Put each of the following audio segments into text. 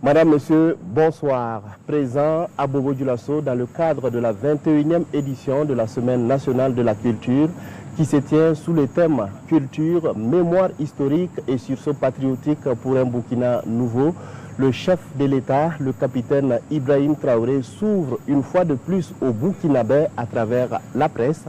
Madame, Monsieur, bonsoir. Présent à Bobo-Dioulasso dans le cadre de la 21e édition de la Semaine nationale de la culture qui se tient sous le thème culture, mémoire historique et sursaut patriotique pour un Burkina nouveau. Le chef de l'État, le capitaine Ibrahim Traoré, s'ouvre une fois de plus au Burkinabé à travers la presse.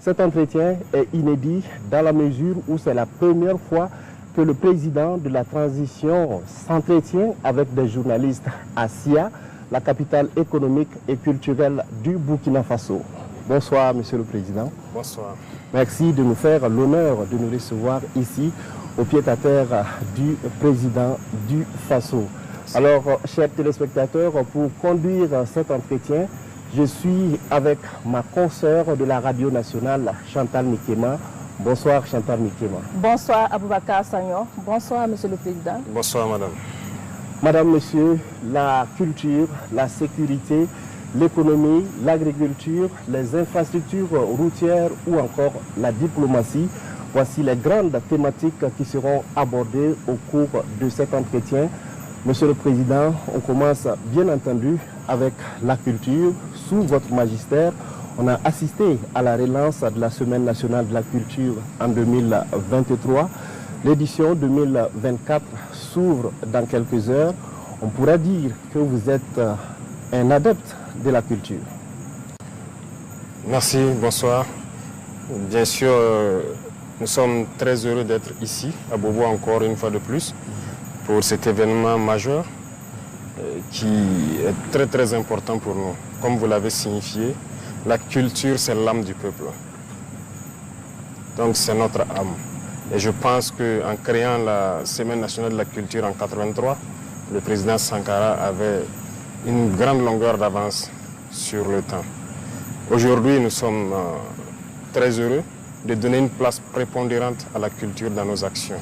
Cet entretien est inédit dans la mesure où c'est la première fois que le président de la transition s'entretient avec des journalistes à Sia, la capitale économique et culturelle du Burkina Faso. Bonsoir, Monsieur le Président. Bonsoir. Merci de nous faire l'honneur de nous recevoir ici, au pied-à-terre du président du Faso. Alors, chers téléspectateurs, pour conduire cet entretien, je suis avec ma consoeur de la radio nationale, Chantal Nikema. Bonsoir Chantal Nikema. Bonsoir Aboubakar Sagnon. Bonsoir Monsieur le Président. Bonsoir Madame. Madame, Monsieur, la culture, la sécurité, l'économie, l'agriculture, les infrastructures routières ou encore la diplomatie, voici les grandes thématiques qui seront abordées au cours de cet entretien. Monsieur le Président, on commence bien entendu avec la culture. Sous votre magistère, on a assisté à la relance de la Semaine nationale de la culture en 2023. L'édition 2024 s'ouvre dans quelques heures. On pourra dire que vous êtes un adepte de la culture. Merci, bonsoir. Bien sûr, nous sommes très heureux d'être ici, à Bobo encore une fois de plus, pour cet événement majeur qui est très important pour nous. Comme vous l'avez signifié, la culture, c'est l'âme du peuple. Donc, c'est notre âme. Et je pense qu'en créant la Semaine nationale de la culture en 1983, le président Sankara avait une grande longueur d'avance sur le temps. Aujourd'hui, nous sommes très heureux de donner une place prépondérante à la culture dans nos actions.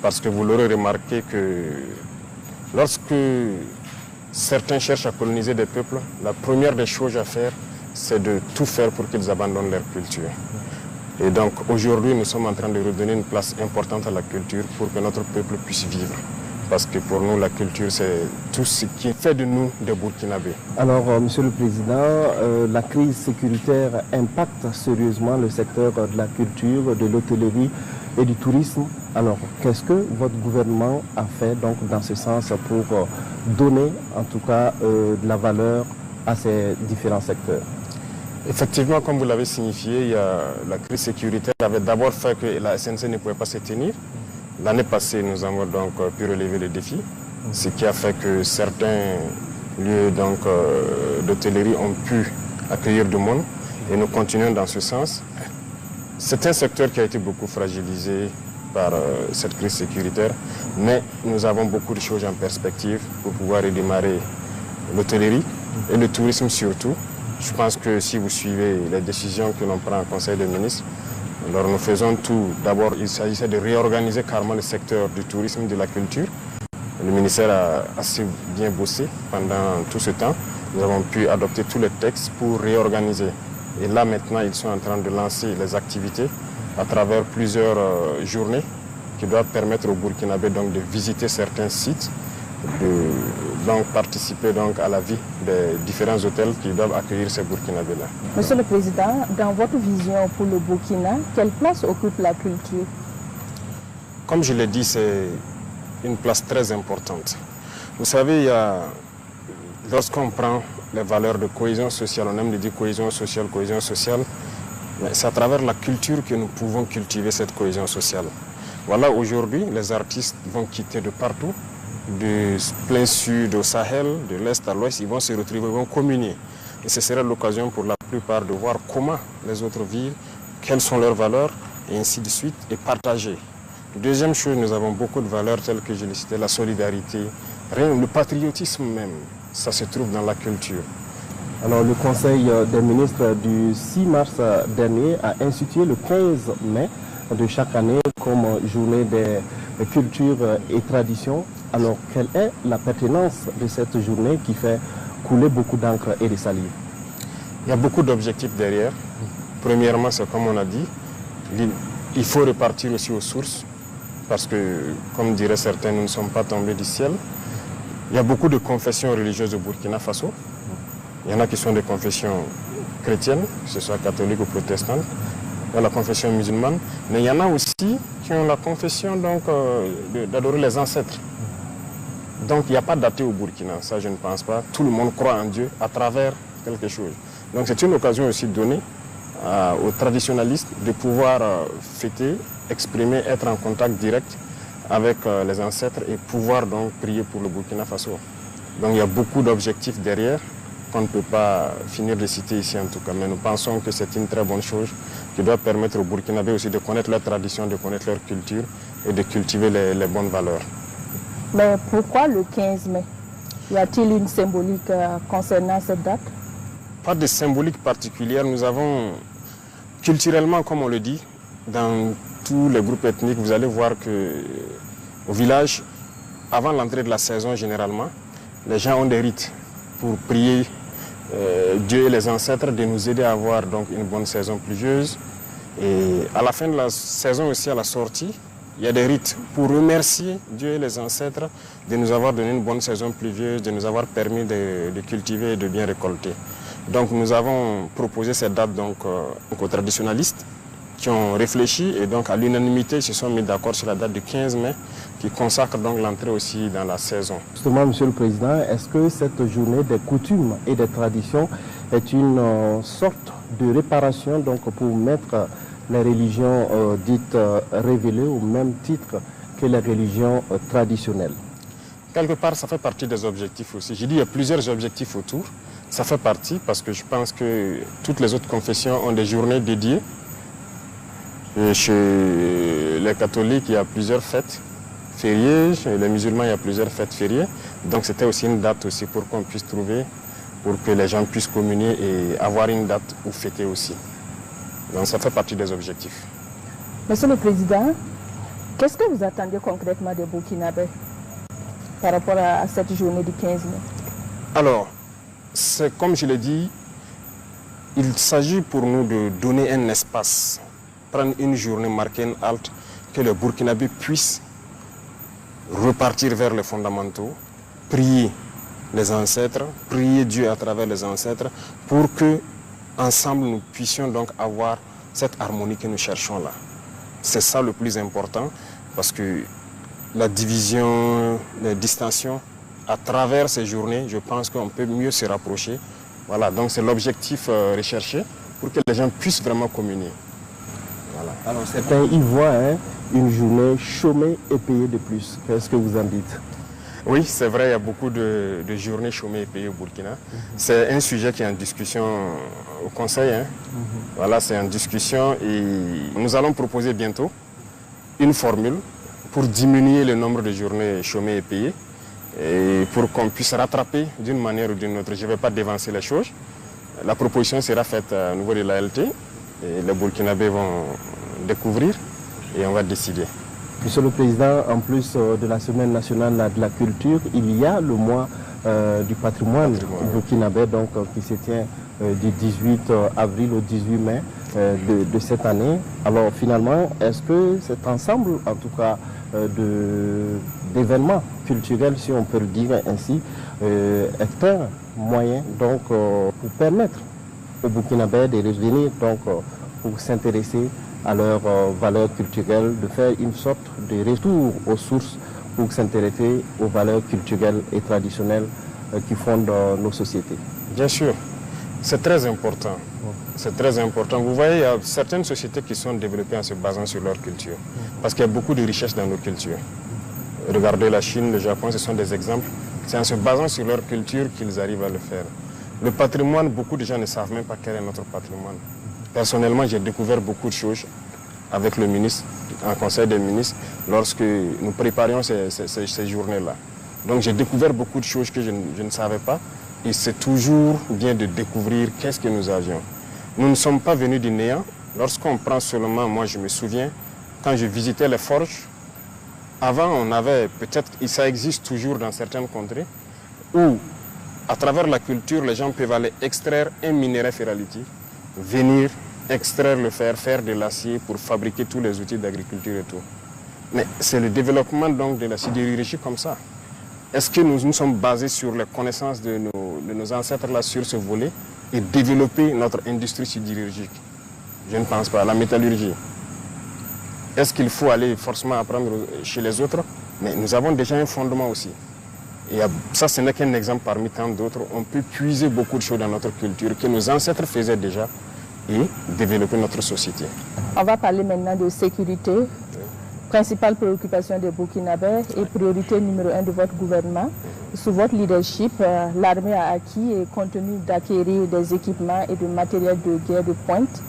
Parce que vous l'aurez remarqué que lorsque certains cherchent à coloniser des peuples, la première des choses à faire, c'est de tout faire pour qu'ils abandonnent leur culture. Et donc aujourd'hui, nous sommes en train de redonner une place importante à la culture pour que notre peuple puisse vivre. Parce que pour nous, la culture, c'est tout ce qui fait de nous des Burkinabés. Alors, Monsieur le Président, la crise sécuritaire impacte sérieusement le secteur de la culture, de l'hôtellerie et du tourisme. Alors, qu'est-ce que votre gouvernement a fait donc, dans ce sens pour donner en tout cas de la valeur à ces différents secteurs? Effectivement, comme vous l'avez signifié, la crise sécuritaire avait d'abord fait que la SNC ne pouvait pas se tenir. L'année passée, nous avons donc pu relever le défi, ce qui a fait que certains lieux d'hôtellerie ont pu accueillir du monde et nous continuons dans ce sens. C'est un secteur qui a été beaucoup fragilisé par cette crise sécuritaire, mais nous avons beaucoup de choses en perspective pour pouvoir redémarrer l'hôtellerie et le tourisme surtout. Je pense que si vous suivez les décisions que l'on prend en Conseil des ministres, alors nous faisons tout. D'abord, il s'agissait de réorganiser carrément le secteur du tourisme et de la culture. Le ministère a assez bien bossé pendant tout ce temps. Nous avons pu adopter tous les textes pour réorganiser. Et là, maintenant, ils sont en train de lancer les activités à travers plusieurs journées qui doivent permettre aux Burkinabés donc, de visiter certains sites, de participer donc, à la vie des différents hôtels qui doivent accueillir ces Burkinabés-là. Monsieur le Président, dans votre vision pour le Burkina, quelle place occupe la culture? Comme je l'ai dit, c'est une place très importante. Vous savez, lorsqu'on prend les valeurs de cohésion sociale, on aime dire cohésion sociale, mais c'est à travers la culture que nous pouvons cultiver cette cohésion sociale. Voilà, aujourd'hui, les artistes vont quitter de partout, du plein sud au Sahel, de l'est à l'ouest, ils vont se retrouver, ils vont communier. Et ce sera l'occasion pour la plupart de voir comment les autres vivent, quelles sont leurs valeurs, et ainsi de suite, et partager. Deuxième chose, nous avons beaucoup de valeurs telles que je l'ai cité, la solidarité, le patriotisme même, ça se trouve dans la culture. Alors, le Conseil des ministres du 6 mars dernier a institué le 15 mai de chaque année comme journée des cultures et traditions. Alors, quelle est la pertinence de cette journée qui fait couler beaucoup d'encre et de salive? Il y a beaucoup d'objectifs derrière. Premièrement, c'est comme on a dit, il faut repartir aussi aux sources parce que, comme diraient certains, nous ne sommes pas tombés du ciel. Il y a beaucoup de confessions religieuses au Burkina Faso. Il y en a qui sont des confessions chrétiennes, que ce soit catholiques ou protestantes. Il y a la confession musulmane. Mais il y en a aussi qui ont la confession d'adorer les ancêtres. Donc il n'y a pas d'athée au Burkina, ça je ne pense pas. Tout le monde croit en Dieu à travers quelque chose. Donc c'est une occasion aussi donnée aux traditionalistes de pouvoir fêter, exprimer, être en contact direct avec les ancêtres et pouvoir donc prier pour le Burkina Faso. Donc il y a beaucoup d'objectifs derrière qu'on ne peut pas finir de citer ici en tout cas. Mais nous pensons que c'est une très bonne chose qui doit permettre aux Burkinabés aussi de connaître leur tradition, de connaître leur culture et de cultiver les bonnes valeurs. Mais pourquoi le 15 mai? Y a-t-il une symbolique concernant cette date? Pas de symbolique particulière. Nous avons culturellement, comme on le dit, dans tous les groupes ethniques, vous allez voir qu'au village, avant l'entrée de la saison généralement, les gens ont des rites pour prier Dieu et les ancêtres de nous aider à avoir donc une bonne saison pluvieuse. Et à la fin de la saison aussi, à la sortie, il y a des rites pour remercier Dieu et les ancêtres de nous avoir donné une bonne saison pluvieuse, de nous avoir permis de cultiver et de bien récolter. Donc nous avons proposé cette date donc, aux traditionalistes qui ont réfléchi et donc à l'unanimité se sont mis d'accord sur la date du 15 mai qui consacre donc l'entrée aussi dans la saison. Justement, Monsieur le Président, est-ce que cette journée des coutumes et des traditions est une sorte de réparation donc, pour mettre les religions dites révélées au même titre que les religions traditionnelles? Quelque part, ça fait partie des objectifs aussi. J'ai dit qu'il y a plusieurs objectifs autour. Ça fait partie parce que je pense que toutes les autres confessions ont des journées dédiées. Et chez les catholiques, il y a plusieurs fêtes fériées. Chez les musulmans, il y a plusieurs fêtes fériées. Donc c'était aussi une date aussi pour qu'on puisse trouver, pour que les gens puissent communier et avoir une date où fêter aussi. Donc ça fait partie des objectifs. Monsieur le Président, qu'est-ce que vous attendez concrètement des Burkinabés par rapport à cette journée du 15 mai? Alors, c'est comme je l'ai dit, il s'agit pour nous de donner un espace, prendre une journée, marquer une halte, que les Burkinabés puissent repartir vers les fondamentaux, prier les ancêtres, prier Dieu à travers les ancêtres, pour que ensemble nous puissions donc avoir cette harmonie que nous cherchons là. C'est ça le plus important, parce que la division, les distensions, à travers ces journées, je pense qu'on peut mieux se rapprocher. Voilà, donc c'est l'objectif recherché pour que les gens puissent vraiment communier. Voilà. Alors certains y voient une journée chômée et payée de plus. Qu'est-ce que vous en dites? Oui, c'est vrai, il y a beaucoup de journées chômées et payées au Burkina. C'est un sujet qui est en discussion au Conseil. Voilà, c'est en discussion et nous allons proposer bientôt une formule pour diminuer le nombre de journées chômées et payées et pour qu'on puisse rattraper d'une manière ou d'une autre. Je ne vais pas dévancer les choses. La proposition sera faite au niveau de l'ALT et les Burkinabés vont découvrir et on va décider. Monsieur le Président, en plus de la Semaine nationale de la culture, il y a le mois du patrimoine burkinabé donc, qui se tient du 18 avril au 18 mai de cette année. Alors finalement, est-ce que cet ensemble, en tout cas, d'événements culturels, si on peut le dire ainsi, est un moyen donc, pour permettre aux Burkinabés de revenir donc, pour s'intéresser à leurs valeurs culturelles, de faire une sorte de retour aux sources pour s'intéresser aux valeurs culturelles et traditionnelles qui fondent nos sociétés? Bien sûr, c'est très important. C'est très important. Vous voyez, il y a certaines sociétés qui sont développées en se basant sur leur culture. Parce qu'il y a beaucoup de richesses dans nos cultures. Regardez la Chine, le Japon, ce sont des exemples. C'est en se basant sur leur culture qu'ils arrivent à le faire. Le patrimoine, beaucoup de gens ne savent même pas quel est notre patrimoine. Personnellement, j'ai découvert beaucoup de choses avec le ministre, en conseil des ministres, lorsque nous préparions ces journées-là. Donc j'ai découvert beaucoup de choses que je ne savais pas. Et c'est toujours bien de découvrir qu'est-ce que nous avions. Nous ne sommes pas venus du néant. Lorsqu'on prend seulement, moi je me souviens, quand je visitais les forges, avant on avait, peut-être, et ça existe toujours dans certaines contrées, où à travers la culture, les gens peuvent aller extraire un minerai ferralitique, venir extraire le fer, faire de l'acier pour fabriquer tous les outils d'agriculture et tout. Mais c'est le développement donc de la sidérurgie comme ça. Est-ce que nous sommes basés sur les connaissances de nos ancêtres là, sur ce volet et développer notre industrie sidérurgique? Je ne pense pas. La métallurgie. Est-ce qu'il faut aller forcément apprendre chez les autres? Mais nous avons déjà un fondement aussi. Et ça, ce n'est qu'un exemple parmi tant d'autres. On peut puiser beaucoup de choses dans notre culture que nos ancêtres faisaient déjà et développer notre société. On va parler maintenant de sécurité. Principale préoccupation des Burkinabés et priorité numéro 1 de votre gouvernement. Sous votre leadership, l'armée a acquis et continue d'acquérir des équipements et du matériel de guerre de pointe.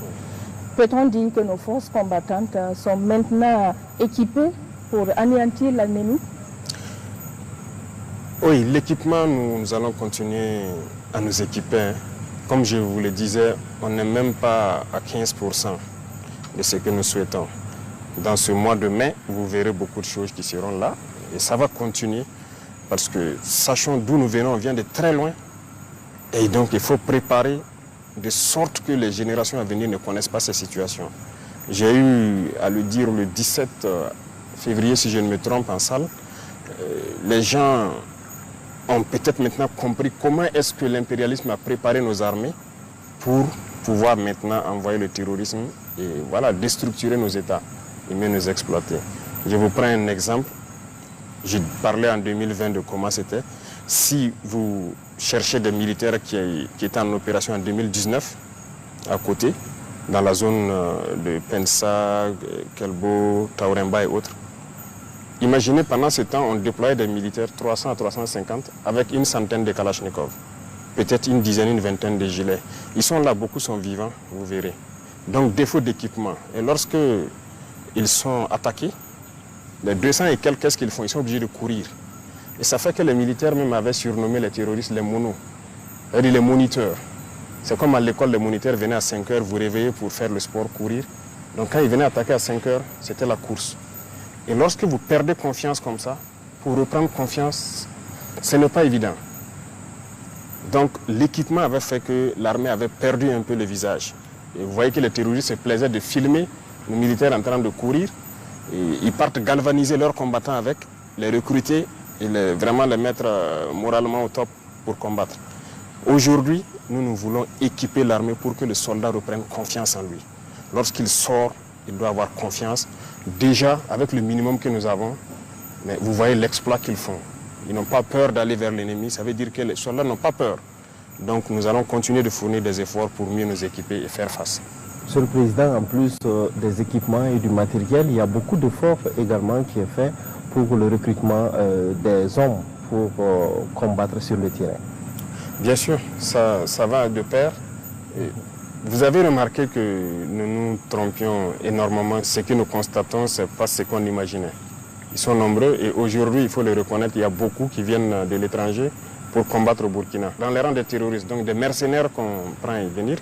Peut-on dire que nos forces combattantes sont maintenant équipées pour anéantir l'ennemi? Oui, l'équipement, nous allons continuer à nous équiper. Comme je vous le disais, on n'est même pas à 15% de ce que nous souhaitons. Dans ce mois de mai, vous verrez beaucoup de choses qui seront là. Et ça va continuer parce que, sachant d'où nous venons, on vient de très loin. Et donc, il faut préparer de sorte que les générations à venir ne connaissent pas ces situations. J'ai eu à le dire le 17 février, si je ne me trompe, en salle. Les gens ont peut-être maintenant compris comment est-ce que l'impérialisme a préparé nos armées pour pouvoir maintenant envoyer le terrorisme et voilà, déstructurer nos États et mieux nous exploiter. Je vous prends un exemple. Je parlais en 2020 de comment c'était. Si vous cherchez des militaires qui étaient en opération en 2019, à côté, dans la zone de Pensa, Kelbo, Tauremba et autres, imaginez pendant ce temps, on déployait des militaires 300 à 350 avec une centaine de Kalachnikov, peut-être une dizaine, une vingtaine de gilets. Ils sont là, beaucoup sont vivants, vous verrez. Donc défaut d'équipement. Et lorsque ils sont attaqués, les 200 et quelques, qu'est-ce qu'ils font? Ils sont obligés de courir. Et ça fait que les militaires même avaient surnommé les terroristes les monos, c'est-à-dire les moniteurs. C'est comme à l'école, les moniteurs venaient à 5 heures, vous réveillez pour faire le sport, courir. Donc quand ils venaient attaquer à 5 heures, c'était la course. Et lorsque vous perdez confiance comme ça, pour reprendre confiance, ce n'est pas évident. Donc l'équipement avait fait que l'armée avait perdu un peu le visage. Et vous voyez que les terroristes se plaisaient de filmer les militaires en train de courir. Et ils partent galvaniser leurs combattants avec, les recruter et vraiment les mettre moralement au top pour combattre. Aujourd'hui, nous voulons équiper l'armée pour que le soldat reprenne confiance en lui. Lorsqu'il sort, il doit avoir confiance. Déjà, avec le minimum que nous avons, mais vous voyez l'exploit qu'ils font. Ils n'ont pas peur d'aller vers l'ennemi. Ça veut dire que les soldats n'ont pas peur. Donc nous allons continuer de fournir des efforts pour mieux nous équiper et faire face. Monsieur le Président, en plus des équipements et du matériel, il y a beaucoup d'efforts également qui est fait pour le recrutement des hommes pour combattre sur le terrain. Bien sûr, ça va de pair. Et vous avez remarqué que nous nous trompions énormément. Ce que nous constatons, ce n'est pas ce qu'on imaginait. Ils sont nombreux et aujourd'hui, il faut le reconnaître, il y a beaucoup qui viennent de l'étranger pour combattre au Burkina. Dans les rangs des terroristes, donc des mercenaires qu'on prend à y venir,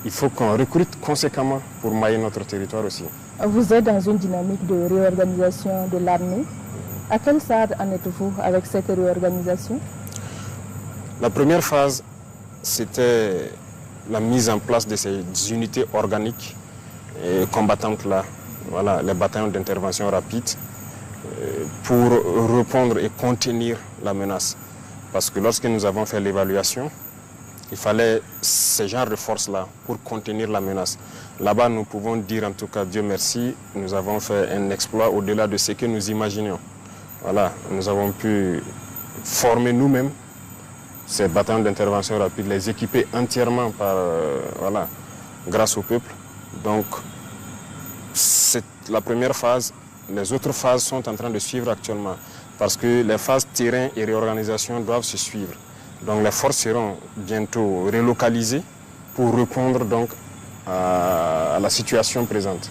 il faut qu'on recrute conséquemment pour mailler notre territoire aussi. Vous êtes dans une dynamique de réorganisation de l'armée. À quel stade en êtes-vous avec cette réorganisation? La première phase, c'était la mise en place de ces unités organiques et combattantes-là, voilà, les bataillons d'intervention rapide, pour répondre et contenir la menace. Parce que lorsque nous avons fait l'évaluation, il fallait ce genre de force-là pour contenir la menace. Là-bas, nous pouvons dire, en tout cas, Dieu merci, nous avons fait un exploit au-delà de ce que nous imaginions. Voilà, nous avons pu former nous-mêmes ces bataillons d'intervention rapide, les équiper entièrement par, voilà, grâce au peuple. Donc, c'est la première phase. Les autres phases sont en train de suivre actuellement parce que les phases terrain et réorganisation doivent se suivre. Donc les forces seront bientôt relocalisées pour répondre donc à la situation présente.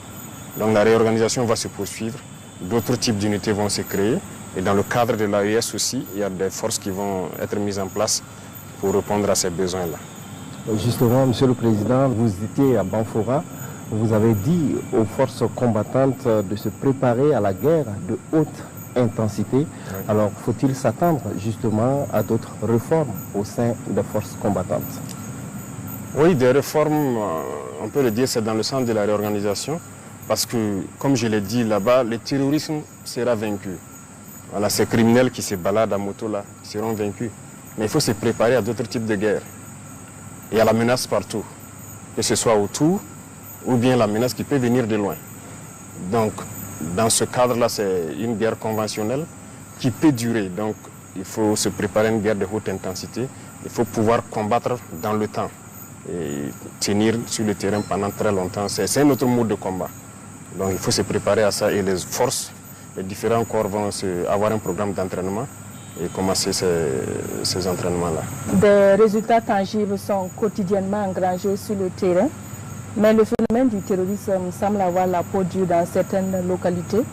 Donc la réorganisation va se poursuivre, d'autres types d'unités vont se créer et dans le cadre de l'AES aussi, il y a des forces qui vont être mises en place pour répondre à ces besoins-là. Justement, Monsieur le Président, vous étiez à Banfora, vous avez dit aux forces combattantes de se préparer à la guerre de haute intensité. Oui. Alors, faut-il s'attendre justement à d'autres réformes au sein des forces combattantes? Oui, des réformes, on peut le dire, c'est dans le sens de la réorganisation, parce que, comme je l'ai dit là-bas, le terrorisme sera vaincu. Voilà, ces criminels qui se baladent à moto là seront vaincus. Mais il faut se préparer à d'autres types de guerres. Il y a la menace partout, que ce soit autour ou bien la menace qui peut venir de loin. Donc, dans ce cadre-là, c'est une guerre conventionnelle qui peut durer. Donc, il faut se préparer à une guerre de haute intensité. Il faut pouvoir combattre dans le temps et tenir sur le terrain pendant très longtemps. C'est un autre mode de combat. Donc, il faut se préparer à ça et les forces, les différents corps vont avoir un programme d'entraînement et commencer ces entraînements-là. Des résultats tangibles sont quotidiennement engrangés sur le terrain, mais le phénomène du terrorisme semble avoir la peau dure dans certaines localités.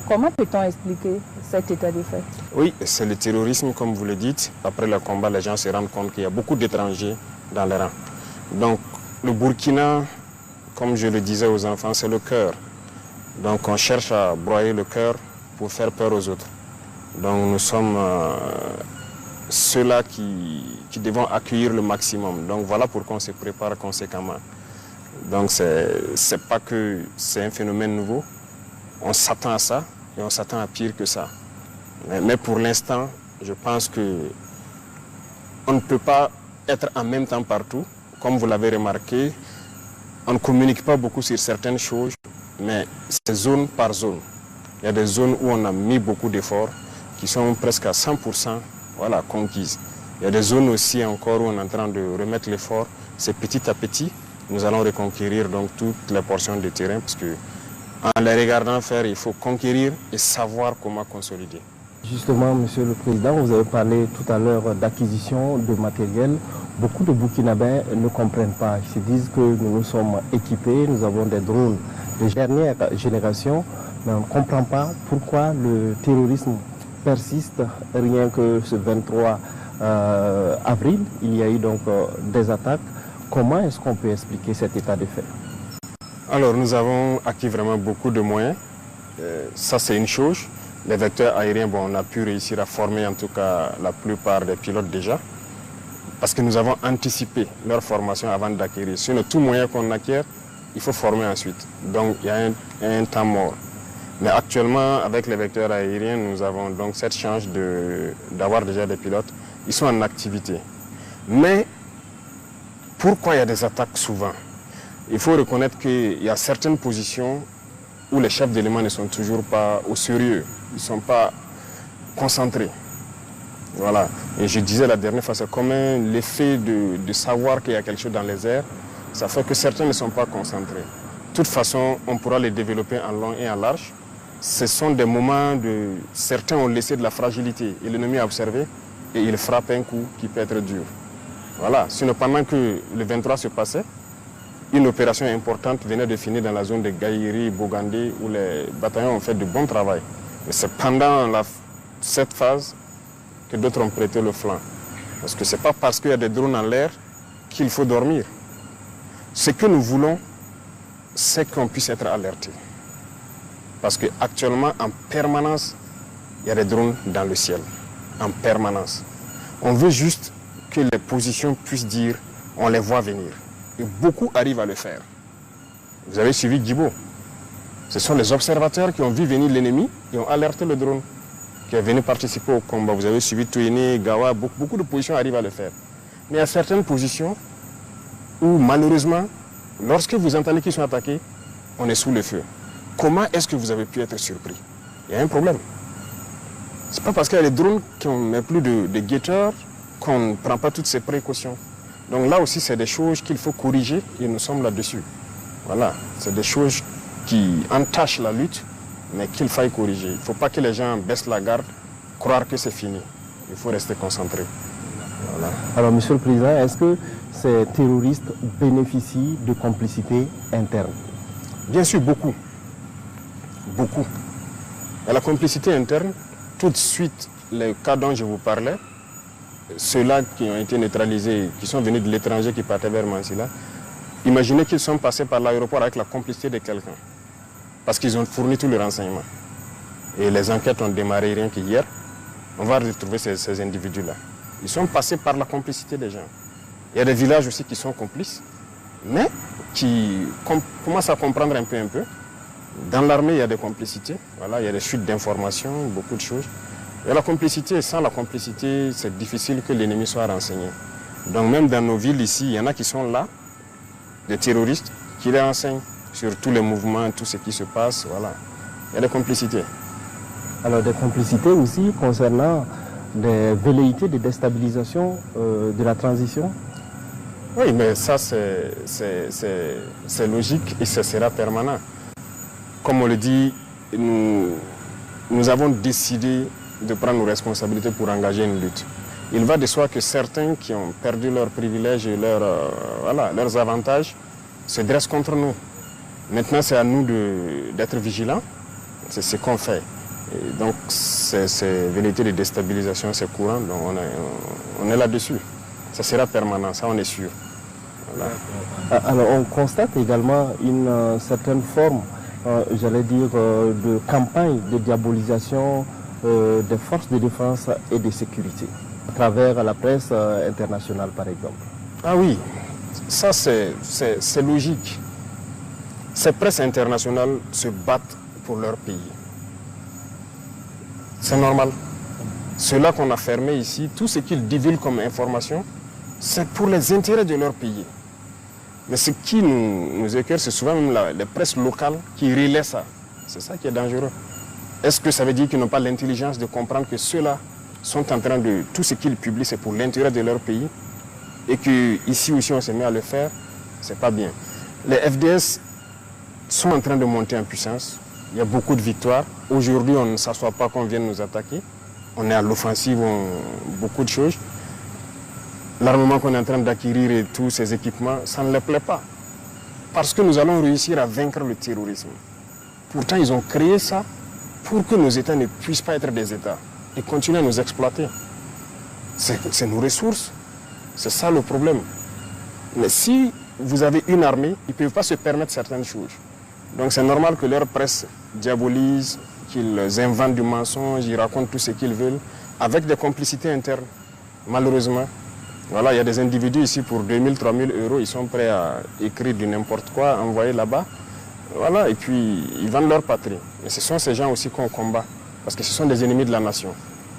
Comment peut-on expliquer cet état de fait? Oui, c'est le terrorisme, comme vous le dites. Après le combat, les gens se rendent compte qu'il y a beaucoup d'étrangers dans les rangs. Donc, le Burkina, comme je le disais aux enfants, c'est le cœur. Donc, on cherche à broyer le cœur pour faire peur aux autres. Donc nous sommes ceux-là qui devons accueillir le maximum. Donc voilà pourquoi on se prépare conséquemment. Donc c'est pas que c'est un phénomène nouveau. On s'attend à ça et on s'attend à pire que ça. Mais pour l'instant, je pense que on ne peut pas être en même temps partout. Comme vous l'avez remarqué, on ne communique pas beaucoup sur certaines choses, mais c'est zone par zone. Il y a des zones où on a mis beaucoup d'efforts, qui sont presque à 100% voilà, conquises. Il y a des zones aussi encore où on est en train de remettre l'effort. C'est petit à petit, nous allons reconquérir donc toutes les portions de terrain parce que en les regardant faire, il faut conquérir et savoir comment consolider. Justement, Monsieur le Président, vous avez parlé tout à l'heure d'acquisition de matériel. Beaucoup de Burkinabés ne comprennent pas. Ils se disent que nous sommes équipés, nous avons des drones de dernière génération, mais on ne comprend pas pourquoi le terrorisme persiste. Rien que ce 23 avril, il y a eu donc des attaques. Comment est-ce qu'on peut expliquer cet état de fait? Alors, nous avons acquis vraiment beaucoup de moyens. Ça, c'est une chose. Les vecteurs aériens, bon, on a pu réussir à former en tout cas la plupart des pilotes déjà. Parce que nous avons anticipé leur formation avant d'acquérir. Sinon, tout moyen qu'on acquiert, il faut former ensuite. Donc, il y a un temps mort. Mais actuellement, avec les vecteurs aériens, nous avons donc cette chance d'avoir déjà des pilotes. Ils sont en activité. Mais pourquoi il y a des attaques souvent? Il faut reconnaître qu'il y a certaines positions où les chefs d'éléments ne sont toujours pas au sérieux. Ils ne sont pas concentrés. Voilà. Et je disais la dernière fois, c'est comme l'effet de savoir qu'il y a quelque chose dans les airs. Ça fait que certains ne sont pas concentrés. De toute façon, on pourra les développer en long et en large. Ce sont des moments de... Certains ont laissé de la fragilité et l'ennemi a observé et il frappe un coup qui peut être dur. Voilà. Sinon, pendant que le 23 se passait, une opération importante venait de finir dans la zone de Gaïri, Bogandé, où les bataillons ont fait de bon travail. Mais c'est pendant cette phase que d'autres ont prêté le flanc. Parce que ce n'est pas parce qu'il y a des drones en l'air qu'il faut dormir. Ce que nous voulons, c'est qu'on puisse être alerté. Parce qu'actuellement, en permanence, il y a des drones dans le ciel. En permanence. On veut juste que les positions puissent dire, on les voit venir. Et beaucoup arrivent à le faire. Vous avez suivi Djibo. Ce sont les observateurs qui ont vu venir l'ennemi et ont alerté le drone qui est venu participer au combat. Vous avez suivi Touéné, Gawa, beaucoup de positions arrivent à le faire. Mais il y a certaines positions où malheureusement, lorsque vous entendez qu'ils sont attaqués, on est sous le feu. Comment est-ce que vous avez pu être surpris? Il y a un problème. Ce n'est pas parce qu'il y a les drones qu'on met plus de guetteurs qu'on ne prend pas toutes ces précautions. Donc là aussi, c'est des choses qu'il faut corriger et nous sommes là-dessus. Voilà, c'est des choses qui entachent la lutte, mais qu'il faille corriger. Il ne faut pas que les gens baissent la garde, croire que c'est fini. Il faut rester concentré. Voilà. Alors, Monsieur le Président, est-ce que ces terroristes bénéficient de complicité interne? Bien sûr, beaucoup. Beaucoup. Et la complicité interne, tout de suite, les cas dont je vous parlais, ceux-là qui ont été neutralisés, qui sont venus de l'étranger, qui partaient vers Mansilla, imaginez qu'ils sont passés par l'aéroport avec la complicité de quelqu'un. Parce qu'ils ont fourni tous les renseignements. Et les enquêtes ont démarré rien qu'hier. On va retrouver ces individus-là. Ils sont passés par la complicité des gens. Il y a des villages aussi qui sont complices, mais qui commencent à comprendre un peu. Dans l'armée, il y a des complicités. Voilà, il y a des fuites d'informations, beaucoup de choses. Il y a la complicité. Sans la complicité, c'est difficile que l'ennemi soit renseigné. Donc même dans nos villes ici, il y en a qui sont là, des terroristes, qui les renseignent sur tous les mouvements, tout ce qui se passe. Voilà. Il y a des complicités. Alors des complicités aussi concernant des velléités de déstabilisation de la transition? Oui, mais ça c'est logique et ça sera permanent. Comme on le dit, nous avons décidé de prendre nos responsabilités pour engager une lutte. Il va de soi que certains qui ont perdu leurs privilèges et leurs avantages se dressent contre nous. Maintenant, c'est à nous d'être vigilants. C'est ce qu'on fait. Et donc, ces velléités de déstabilisation, c'est courant. Donc, on est là-dessus. Ça sera permanent, ça, on est sûr. Voilà. Alors, on constate également une certaine forme, j'allais dire, de campagne de diabolisation des forces de défense et de sécurité, à travers la presse internationale, par exemple. Ah oui, ça c'est logique. Ces presses internationales se battent pour leur pays. C'est normal. Ceux-là qu'on a fermés ici, tout ce qu'ils divulguent comme information, c'est pour les intérêts de leur pays. Mais ce qui nous écœure, c'est souvent même les presses locales qui relaient ça. C'est ça qui est dangereux. Est-ce que ça veut dire qu'ils n'ont pas l'intelligence de comprendre que ceux-là sont en train de... Tout ce qu'ils publient, c'est pour l'intérêt de leur pays et qu'ici aussi on se met à le faire, c'est pas bien. Les FDS sont en train de monter en puissance. Il y a beaucoup de victoires. Aujourd'hui, on ne s'assoit pas qu'on vienne nous attaquer. On est à l'offensive, beaucoup de choses. L'armement qu'on est en train d'acquérir et tous ces équipements, ça ne les plaît pas. Parce que nous allons réussir à vaincre le terrorisme. Pourtant, ils ont créé ça pour que nos États ne puissent pas être des États et continuer à nous exploiter. C'est nos ressources. C'est ça le problème. Mais si vous avez une armée, ils ne peuvent pas se permettre certaines choses. Donc c'est normal que leur presse diabolise, qu'ils inventent du mensonge, ils racontent tout ce qu'ils veulent, avec des complicités internes, malheureusement. Voilà, il y a des individus ici pour 2000, 3000 euros, ils sont prêts à écrire du n'importe quoi, envoyer là-bas. Voilà, et puis ils vendent leur patrie. Et ce sont ces gens aussi qu'on combat, parce que ce sont des ennemis de la nation.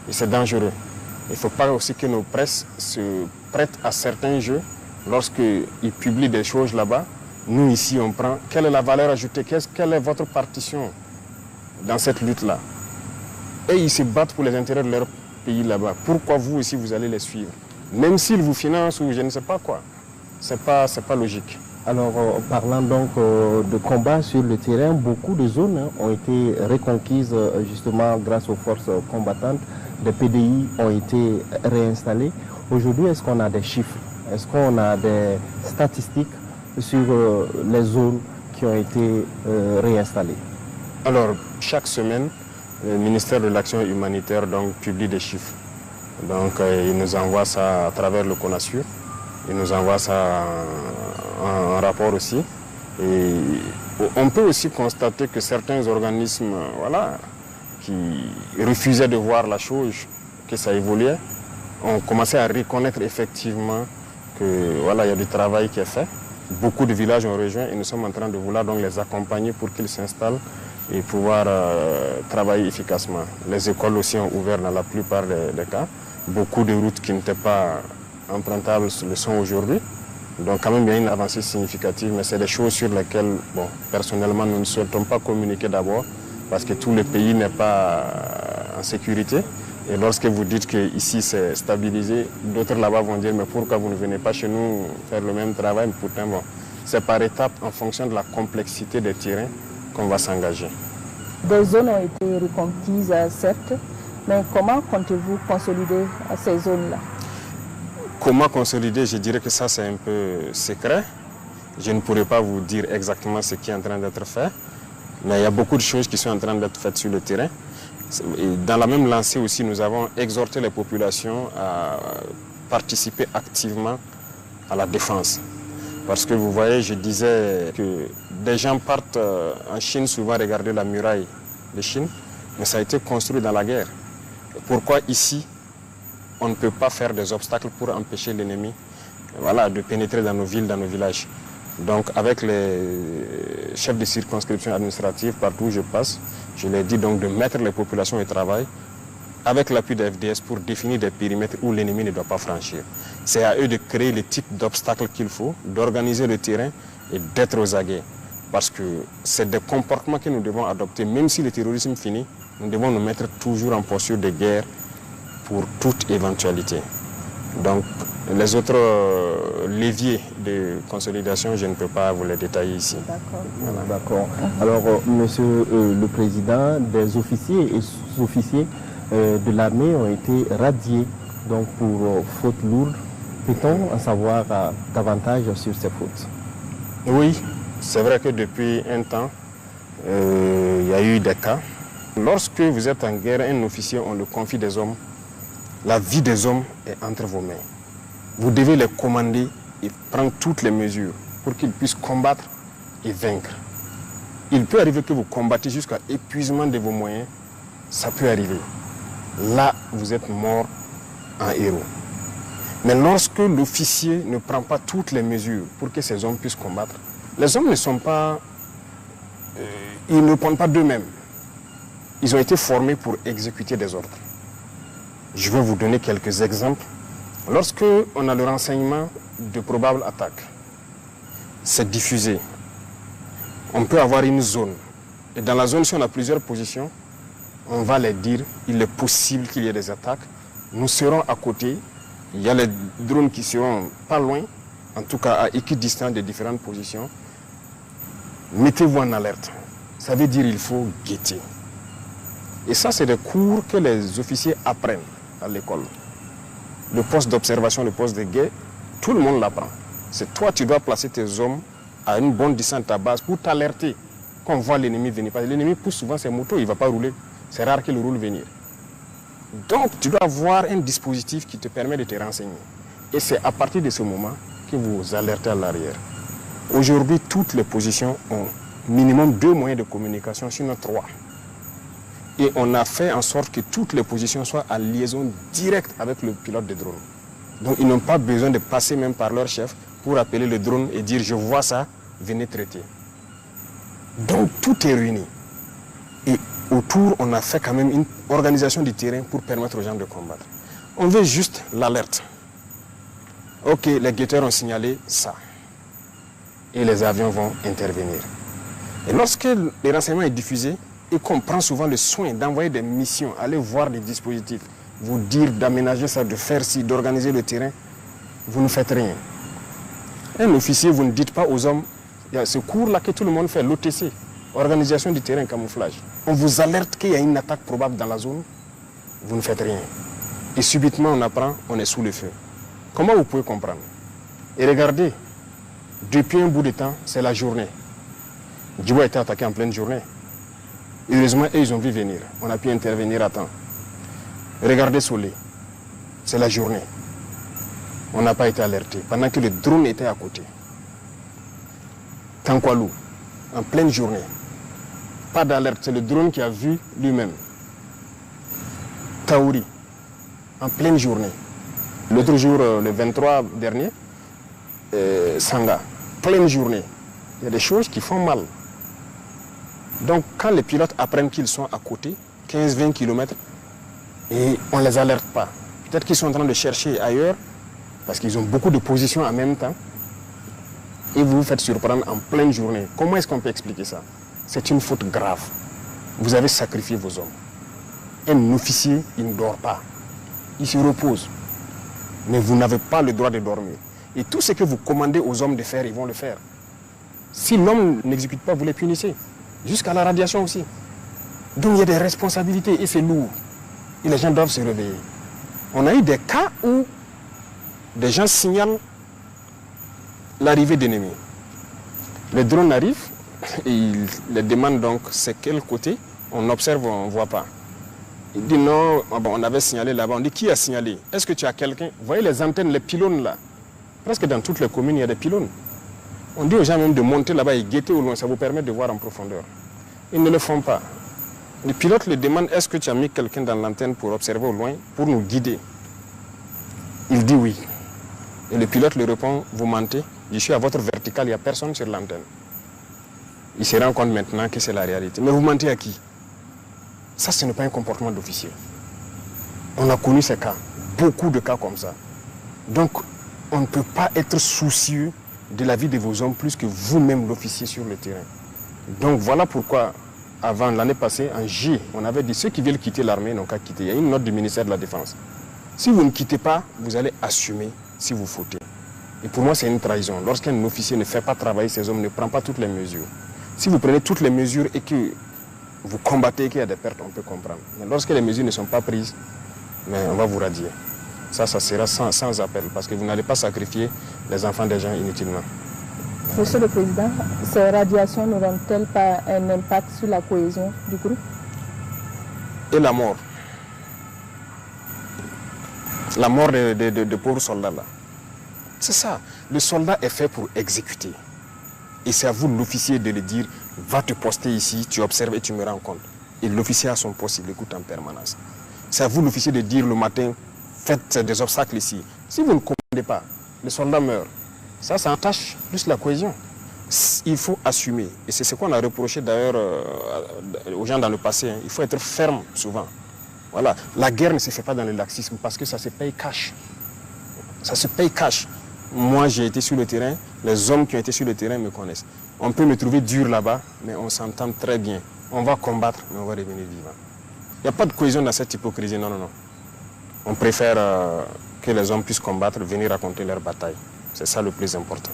Et c'est dangereux. Il ne faut pas aussi que nos presses se prêtent à certains jeux. Lorsqu'ils publient des choses là-bas, nous ici on prend. Quelle est la valeur ajoutée? Quelle est votre partition dans cette lutte-là? Et ils se battent pour les intérêts de leur pays là-bas. Pourquoi vous aussi vous allez les suivre? Même s'ils vous financent ou je ne sais pas quoi. C'est pas logique. Alors, parlant donc de combat sur le terrain, beaucoup de zones ont été reconquises justement grâce aux forces combattantes. Des PDI ont été réinstallés. Aujourd'hui, est-ce qu'on a des chiffres? Est-ce qu'on a des statistiques sur les zones qui ont été réinstallées? Alors, chaque semaine, le ministère de l'Action humanitaire donc, publie des chiffres. Donc, il nous envoie ça à travers le CONASUR. Il nous envoie ça en rapport aussi. Et on peut aussi constater que certains organismes qui refusaient de voir la chose, que ça évoluait, ont commencé à reconnaître effectivement que il y a du travail qui est fait. Beaucoup de villages ont rejoint et nous sommes en train de vouloir donc les accompagner pour qu'ils s'installent et pouvoir travailler efficacement. Les écoles aussi ont ouvert dans la plupart des cas. Beaucoup de routes qui n'étaient pas empruntables le sont aujourd'hui. Donc quand même il y a une avancée significative, mais c'est des choses sur lesquelles, personnellement, nous ne souhaitons pas communiquer d'abord, parce que tout le pays n'est pas en sécurité. Et lorsque vous dites qu'ici c'est stabilisé, d'autres là-bas vont dire mais pourquoi vous ne venez pas chez nous faire le même travail? Pourtant, c'est par étapes en fonction de la complexité des terrains qu'on va s'engager. Des zones ont été reconquises, certes, mais comment comptez-vous consolider ces zones-là? Comment consolider? Je dirais que ça c'est un peu secret. Je ne pourrais pas vous dire exactement ce qui est en train d'être fait, mais il y a beaucoup de choses qui sont en train d'être faites sur le terrain. Et dans la même lancée aussi, nous avons exhorté les populations à participer activement à la défense. Parce que vous voyez, je disais que des gens partent en Chine souvent regarder la muraille de Chine, mais ça a été construit dans la guerre. Pourquoi ici, on ne peut pas faire des obstacles pour empêcher l'ennemi de pénétrer dans nos villes, dans nos villages? Donc avec les chefs de circonscription administrative, partout où je passe, je leur dis donc de mettre les populations au travail avec l'appui de FDS, pour définir des périmètres où l'ennemi ne doit pas franchir. C'est à eux de créer les types d'obstacles qu'il faut, d'organiser le terrain et d'être aux aguets. Parce que c'est des comportements que nous devons adopter. Même si le terrorisme finit, nous devons nous mettre toujours en posture de guerre pour toute éventualité. Donc, les autres leviers de consolidation, je ne peux pas vous les détailler ici. D'accord. Voilà. D'accord. Alors, monsieur le Président, des officiers et sous-officiers de l'armée ont été radiés donc pour fautes lourdes. Peut-on en savoir davantage sur ces fautes? Oui, c'est vrai que depuis un temps, il y a eu des cas. Lorsque vous êtes en guerre, un officier, on le confie des hommes. La vie des hommes est entre vos mains. Vous devez les commander et prendre toutes les mesures pour qu'ils puissent combattre et vaincre. Il peut arriver que vous combattez jusqu'à épuisement de vos moyens. Ça peut arriver. Là, vous êtes mort en héros. Mais lorsque l'officier ne prend pas toutes les mesures pour que ces hommes puissent combattre, les hommes ne sont pas... ils ne répondent pas d'eux-mêmes. Ils ont été formés pour exécuter des ordres. Je vais vous donner quelques exemples. Lorsque on a le renseignement de probables attaques, c'est diffusé. On peut avoir une zone. Et dans la zone, si on a plusieurs positions, on va les dire, il est possible qu'il y ait des attaques. Nous serons à côté. Il y a les drones qui seront pas loin, en tout cas à équidistance des différentes positions. Mettez-vous en alerte. Ça veut dire qu'il faut guetter. Et ça, c'est des cours que les officiers apprennent à l'école. Le poste d'observation, le poste de guet, tout le monde l'apprend. C'est toi, tu dois placer tes hommes à une bonne distance de ta base pour t'alerter quand on voit l'ennemi venir. Parce que l'ennemi pousse souvent ses motos, il ne va pas rouler. C'est rare qu'il roule venir. Donc, tu dois avoir un dispositif qui te permet de te renseigner. Et c'est à partir de ce moment que vous alertez à l'arrière. Aujourd'hui, toutes les positions ont minimum 2 moyens de communication, sinon 3. Et on a fait en sorte que toutes les positions soient en liaison directe avec le pilote de drone. Donc ils n'ont pas besoin de passer même par leur chef pour appeler le drone et dire « je vois ça, venez traiter ». Donc tout est réuni. Et autour, on a fait quand même une organisation du terrain pour permettre aux gens de combattre. On veut juste l'alerte. Ok, les guetteurs ont signalé ça. Et les avions vont intervenir. Et lorsque le renseignement est diffusé, et qu'on prend souvent le soin d'envoyer des missions, aller voir des dispositifs, vous dire d'aménager ça, de faire ci, d'organiser le terrain, vous ne faites rien. Un officier, vous ne dites pas aux hommes, il y a ce cours-là que tout le monde fait, l'OTC, organisation du terrain, camouflage. On vous alerte qu'il y a une attaque probable dans la zone, vous ne faites rien. Et subitement, on apprend, on est sous le feu. Comment vous pouvez comprendre? Et regardez, depuis un bout de temps, c'est la journée. Djibo a été attaqué en pleine journée. Heureusement, ils ont vu venir. On a pu intervenir à temps. Regardez Solé. C'est la journée. On n'a pas été alerté. Pendant que le drone était à côté. Tankwalou, en pleine journée. Pas d'alerte. C'est le drone qui a vu lui-même. Taouri, en pleine journée. L'autre jour, le 23 dernier, Sanga, pleine journée. Il y a des choses qui font mal. Donc, quand les pilotes apprennent qu'ils sont à côté, 15-20 km, et on ne les alerte pas. Peut-être qu'ils sont en train de chercher ailleurs, parce qu'ils ont beaucoup de positions en même temps, et vous vous faites surprendre en pleine journée. Comment est-ce qu'on peut expliquer ça? C'est une faute grave. Vous avez sacrifié vos hommes. Un officier, il ne dort pas. Il se repose. Mais vous n'avez pas le droit de dormir. Et tout ce que vous commandez aux hommes de faire, ils vont le faire. Si l'homme n'exécute pas, vous les punissez. Jusqu'à la radiation aussi. Donc il y a des responsabilités et c'est lourd. Et les gens doivent se réveiller. On a eu des cas où des gens signalent l'arrivée d'ennemis. Les drones arrivent et ils les demandent donc c'est quel côté. On observe, on ne voit pas. Ils disent non, on avait signalé là-bas. On dit qui a signalé? Est-ce que tu as quelqu'un? Vous voyez les antennes, les pylônes là. Presque dans toutes les communes, il y a des pylônes. On dit aux gens même de monter là-bas et guetter au loin, ça vous permet de voir en profondeur. Ils ne le font pas. Les pilotes le demandent, est-ce que tu as mis quelqu'un dans l'antenne pour observer au loin, pour nous guider? Il dit oui. Et le pilote lui répond, vous mentez, je suis à votre verticale, il n'y a personne sur l'antenne. Il se rend compte maintenant que c'est la réalité. Mais vous mentez à qui? Ça, ce n'est pas un comportement d'officier. On a connu ces cas, beaucoup de cas comme ça. Donc, on ne peut pas être soucieux de la vie de vos hommes plus que vous-même l'officier sur le terrain. Donc voilà pourquoi, avant l'année passée, en J, on avait dit ceux qui veulent quitter l'armée n'ont qu'à quitter. Il y a une note du ministère de la Défense. Si vous ne quittez pas, vous allez assumer si vous fautez. Et pour moi, c'est une trahison. Lorsqu'un officier ne fait pas travailler ses hommes, ne prend pas toutes les mesures. Si vous prenez toutes les mesures et que vous combattez et qu'il y a des pertes, on peut comprendre. Mais lorsque les mesures ne sont pas prises, mais on va vous radier. Ça sera sans appel, parce que vous n'allez pas sacrifier les enfants des gens inutilement. Monsieur le Président, ces radiations n'auront-elles pas un impact sur la cohésion du groupe? Et la mort. La mort de pauvres soldats là. C'est ça. Le soldat est fait pour exécuter. Et c'est à vous, l'officier, de le dire, va te poster ici, tu observes et tu me rends compte. Et l'officier à son poste, il écoute en permanence. C'est à vous, l'officier, de dire le matin, faites des obstacles ici. Si vous ne commandez pas, le soldat meurt. Ça entache plus la cohésion. Il faut assumer. Et c'est ce qu'on a reproché d'ailleurs aux gens dans le passé. Il faut être ferme souvent. Voilà. La guerre ne se fait pas dans le laxisme parce que ça se paye cash. Ça se paye cash. Moi, j'ai été sur le terrain. Les hommes qui ont été sur le terrain me connaissent. On peut me trouver dur là-bas, mais on s'entend très bien. On va combattre, mais on va revenir vivant. Il n'y a pas de cohésion dans cette hypocrisie. Non, non, non. On préfère que les hommes puissent combattre, venir raconter leur bataille. C'est ça le plus important.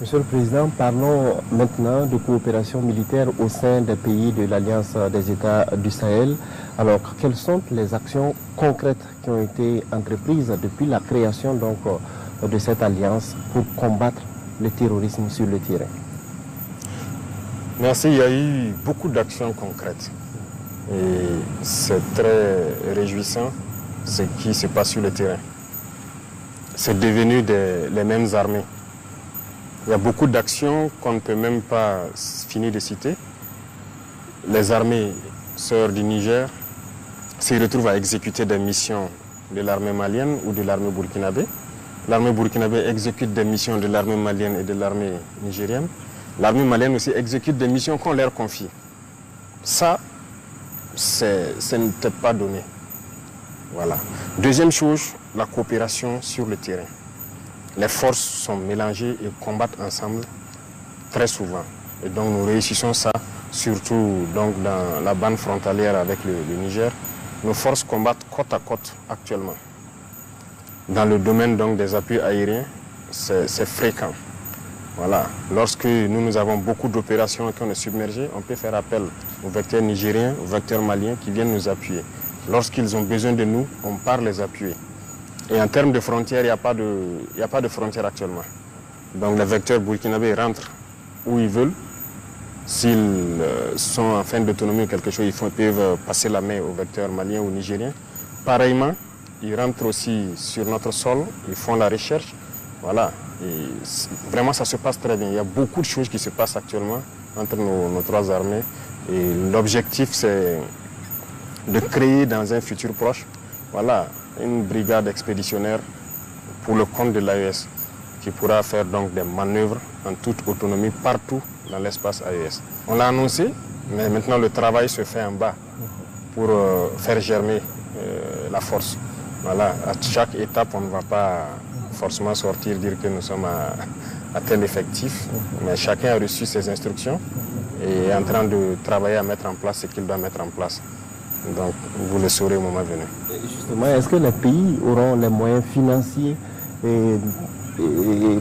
Monsieur le Président, parlons maintenant de coopération militaire au sein des pays de l'Alliance des États du Sahel. Alors, quelles sont les actions concrètes qui ont été entreprises depuis la création donc, de cette alliance pour combattre le terrorisme sur le terrain? Merci, il y a eu beaucoup d'actions concrètes. Et c'est très réjouissant ce qui se passe sur le terrain. C'est devenu les mêmes armées. Il y a beaucoup d'actions qu'on ne peut même pas finir de citer. Les armées sœurs du Niger se retrouvent à exécuter des missions de l'armée malienne ou de l'armée burkinabé. L'armée burkinabé exécute des missions de l'armée malienne et de l'armée nigérienne. L'armée malienne aussi exécute des missions qu'on leur confie. Ça n'était pas donné. Voilà. Deuxième chose, la coopération sur le terrain. Les forces sont mélangées et combattent ensemble très souvent. Et donc nous réussissons ça, surtout donc, dans la bande frontalière avec le Niger. Nos forces combattent côte à côte actuellement. Dans le domaine donc, des appuis aériens, c'est fréquent. Voilà. Lorsque nous avons beaucoup d'opérations et qu'on est submergé, on peut faire appel aux vecteurs nigériens, aux vecteurs maliens qui viennent nous appuyer. Lorsqu'ils ont besoin de nous, on part les appuyer. Et en termes de frontières, il n'y a pas de frontières actuellement. Donc les vecteurs burkinabés rentrent où ils veulent. S'ils sont en fin d'autonomie ou quelque chose, ils peuvent passer la main aux vecteurs maliens ou nigériens. Pareillement, ils rentrent aussi sur notre sol, ils font la recherche. Voilà. Et vraiment, ça se passe très bien. Il y a beaucoup de choses qui se passent actuellement entre nos trois armées. Et l'objectif, c'est de créer dans un futur proche, voilà, une brigade expéditionnaire pour le compte de l'AES qui pourra faire donc des manœuvres en toute autonomie partout dans l'espace AES. On l'a annoncé, mais maintenant le travail se fait en bas pour faire germer la force. Voilà, à chaque étape, on ne va pas forcément sortir, dire que nous sommes à tel effectif, mais chacun a reçu ses instructions et est en train de travailler à mettre en place ce qu'il doit mettre en place. Donc, vous le saurez au moment venu. Justement, est-ce que les pays auront les moyens financiers et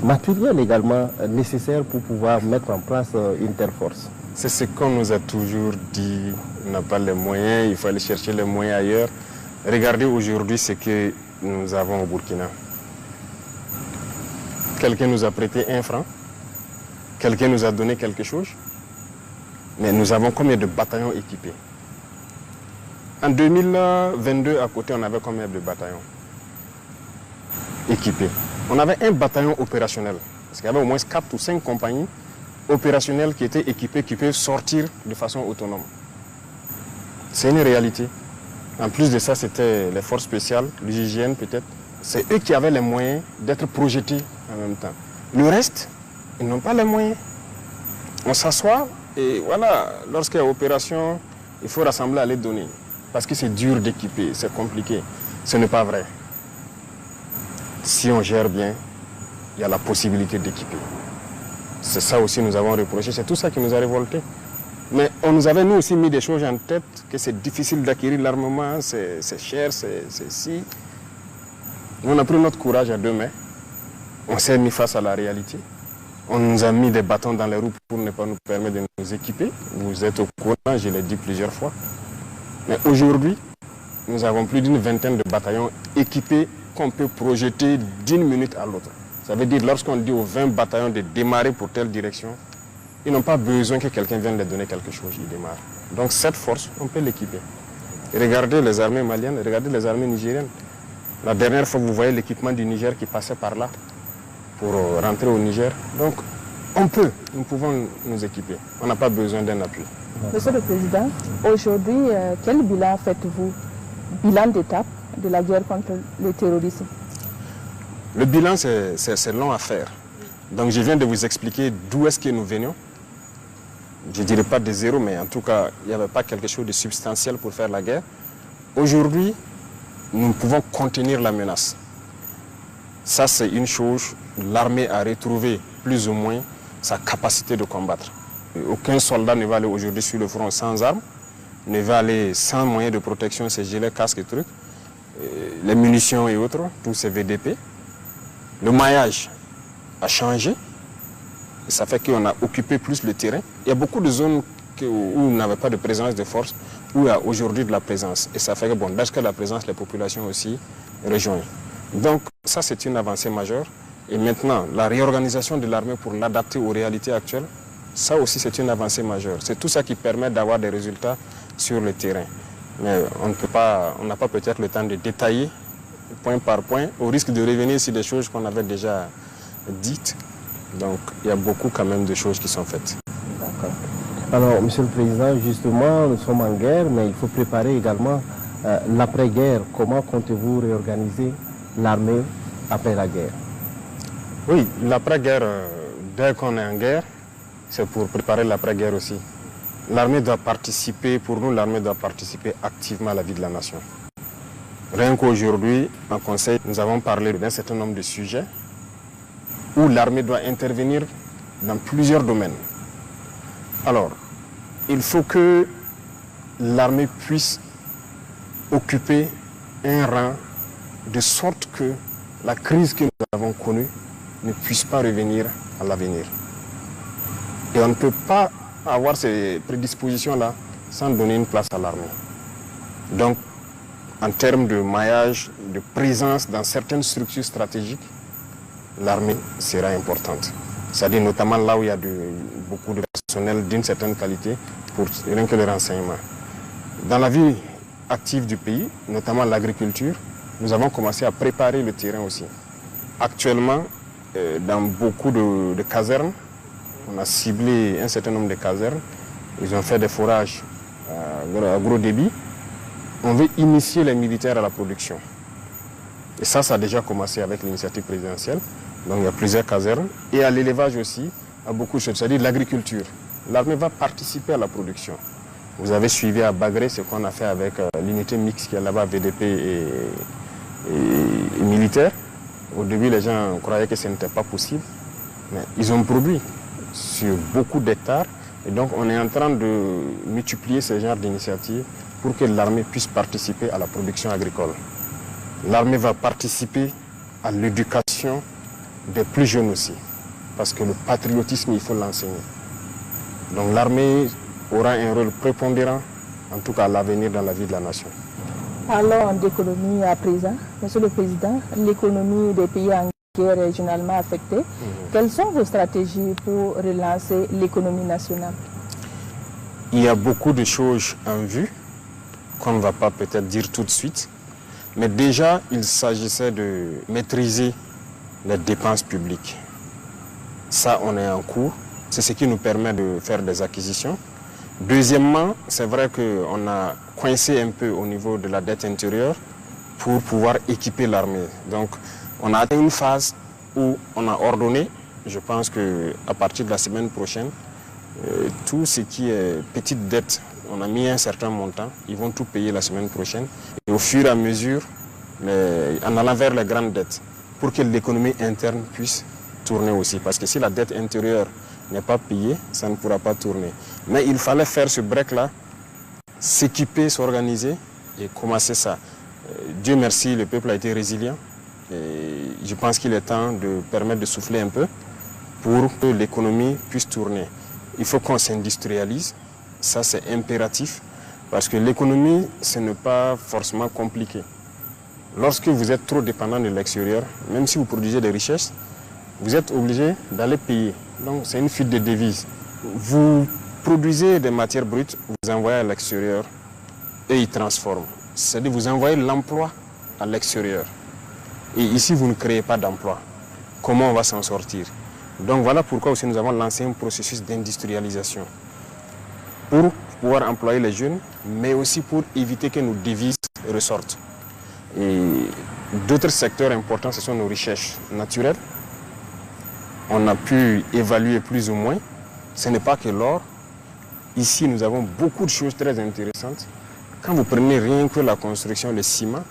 matériels également nécessaires pour pouvoir mettre en place une telle force? C'est ce qu'on nous a toujours dit. On n'a pas les moyens, il faut aller chercher les moyens ailleurs. Regardez aujourd'hui ce que nous avons au Burkina. Quelqu'un nous a prêté 1 franc, quelqu'un nous a donné quelque chose, mais nous avons combien de bataillons équipés? En 2022, à côté, on avait combien de bataillons équipés? On avait un bataillon opérationnel, parce qu'il y avait au moins 4 ou 5 compagnies opérationnelles qui étaient équipées, qui peuvent sortir de façon autonome. C'est une réalité. En plus de ça, c'était les forces spéciales, l'UGGN peut-être. C'est eux qui avaient les moyens d'être projetés en même temps. Le reste, ils n'ont pas les moyens. On s'assoit et voilà, lorsqu'il y a opération, il faut rassembler à les donner. Parce que c'est dur d'équiper, c'est compliqué. Ce n'est pas vrai. Si on gère bien, il y a la possibilité d'équiper. C'est ça aussi que nous avons reproché, c'est tout ça qui nous a révoltés. Mais on nous avait nous aussi mis des choses en tête, que c'est difficile d'acquérir l'armement, c'est cher, c'est si. On a pris notre courage à deux mains, on s'est mis face à la réalité. On nous a mis des bâtons dans les roues pour ne pas nous permettre de nous équiper. Vous êtes au courant, je l'ai dit plusieurs fois. Mais aujourd'hui, nous avons plus d'une vingtaine de bataillons équipés qu'on peut projeter d'une minute à l'autre. Ça veut dire, lorsqu'on dit aux 20 bataillons de démarrer pour telle direction, ils n'ont pas besoin que quelqu'un vienne leur donner quelque chose, ils démarrent. Donc cette force, on peut l'équiper. Regardez les armées maliennes, regardez les armées nigériennes. La dernière fois, vous voyez l'équipement du Niger qui passait par là pour rentrer au Niger. Donc nous pouvons nous équiper. On n'a pas besoin d'un appui. Monsieur le Président, aujourd'hui, quel bilan faites-vous? Bilan d'étape de la guerre contre le terrorisme? Le bilan, c'est long à faire. Donc je viens de vous expliquer d'où est-ce que nous venions. Je ne dirais pas de zéro, mais en tout cas, il n'y avait pas quelque chose de substantiel pour faire la guerre. Aujourd'hui, nous pouvons contenir la menace. Ça, c'est une chose. L'armée a retrouvé plus ou moins sa capacité de combattre. Aucun soldat ne va aller aujourd'hui sur le front sans armes, ne va aller sans moyens de protection, ses gilets, casques et trucs, les munitions et autres, tous ces VDP. Le maillage a changé, et ça fait qu'on a occupé plus le terrain. Il y a beaucoup de zones où on n'avait pas de présence de force, où il y a aujourd'hui de la présence. Et ça fait que, bon, dès qu'il y a de la présence, les populations aussi rejoignent. Donc ça, c'est une avancée majeure. Et maintenant, la réorganisation de l'armée pour l'adapter aux réalités actuelles, ça aussi, c'est une avancée majeure. C'est tout ça qui permet d'avoir des résultats sur le terrain. Mais on n'a pas peut-être le temps de détailler point par point, au risque de revenir sur des choses qu'on avait déjà dites. Donc, il y a beaucoup quand même de choses qui sont faites. D'accord. Alors, Monsieur le Président, justement, nous sommes en guerre, mais il faut préparer également l'après-guerre. Comment comptez-vous réorganiser l'armée après la guerre? Oui, l'après-guerre, dès qu'on est en guerre, c'est pour préparer l'après-guerre aussi. L'armée doit participer, pour nous, l'armée doit participer activement à la vie de la nation. Rien qu'aujourd'hui, en Conseil, nous avons parlé d'un certain nombre de sujets où l'armée doit intervenir dans plusieurs domaines. Alors, il faut que l'armée puisse occuper un rang de sorte que la crise que nous avons connue ne puisse pas revenir à l'avenir. Et on ne peut pas avoir ces prédispositions-là sans donner une place à l'armée. Donc, en termes de maillage, de présence dans certaines structures stratégiques, l'armée sera importante. C'est-à-dire notamment là où il y a beaucoup de personnel d'une certaine qualité pour rien que le renseignement. Dans la vie active du pays, notamment l'agriculture, nous avons commencé à préparer le terrain aussi. Actuellement, dans beaucoup de casernes, on a ciblé un certain nombre de casernes. Ils ont fait des forages à gros débit. On veut initier les militaires à la production. Et ça a déjà commencé avec l'initiative présidentielle. Donc il y a plusieurs casernes. Et à l'élevage aussi, à beaucoup de choses, c'est-à-dire l'agriculture. L'armée va participer à la production. Vous avez suivi à Bagré ce qu'on a fait avec l'unité mixte qui est là-bas, VDP et militaire. Au début, les gens croyaient que ce n'était pas possible. Mais ils ont produit sur beaucoup d'hectares. Et donc on est en train de multiplier ce genre d'initiatives pour que l'armée puisse participer à la production agricole. L'armée va participer à l'éducation des plus jeunes aussi, parce que le patriotisme, il faut l'enseigner. Donc l'armée aura un rôle prépondérant, en tout cas à l'avenir dans la vie de la nation. Parlons d'économie à présent. Monsieur le Président, l'économie des pays en guerre est régionalement affectée. Quelles sont vos stratégies pour relancer l'économie nationale? Il y a beaucoup de choses en vue qu'on ne va pas peut-être dire tout de suite. Mais déjà, il s'agissait de maîtriser les dépenses publiques. Ça, on est en cours. C'est ce qui nous permet de faire des acquisitions. Deuxièmement, c'est vrai qu'on a coincé un peu au niveau de la dette intérieure pour pouvoir équiper l'armée. Donc, on a atteint une phase où on a ordonné, je pense qu'à partir de la semaine prochaine, tout ce qui est petite dette, on a mis un certain montant, ils vont tout payer la semaine prochaine. Et au fur et à mesure, en allant vers les grandes dettes, pour que l'économie interne puisse tourner aussi. Parce que si la dette intérieure n'est pas payée, ça ne pourra pas tourner. Mais il fallait faire ce break-là, s'équiper, s'organiser et commencer ça. Dieu merci, le peuple a été résilient. Et je pense qu'il est temps de permettre de souffler un peu pour que l'économie puisse tourner. Il faut qu'on s'industrialise, ça c'est impératif, parce que l'économie, ce n'est pas forcément compliqué. Lorsque vous êtes trop dépendant de l'extérieur, même si vous produisez des richesses, vous êtes obligé d'aller payer. Donc c'est une fuite de devises. Vous produisez des matières brutes, vous envoyez à l'extérieur et ils transforment. C'est-à-dire vous envoyez l'emploi à l'extérieur. Et ici, vous ne créez pas d'emploi. Comment on va s'en sortir? Donc voilà pourquoi aussi nous avons lancé un processus d'industrialisation pour pouvoir employer les jeunes, mais aussi pour éviter que nos devises ressortent. Et d'autres secteurs importants, ce sont nos richesses naturelles. On a pu évaluer plus ou moins. Ce n'est pas que l'or. Ici, nous avons beaucoup de choses très intéressantes. Quand vous prenez rien que la construction, le ciment,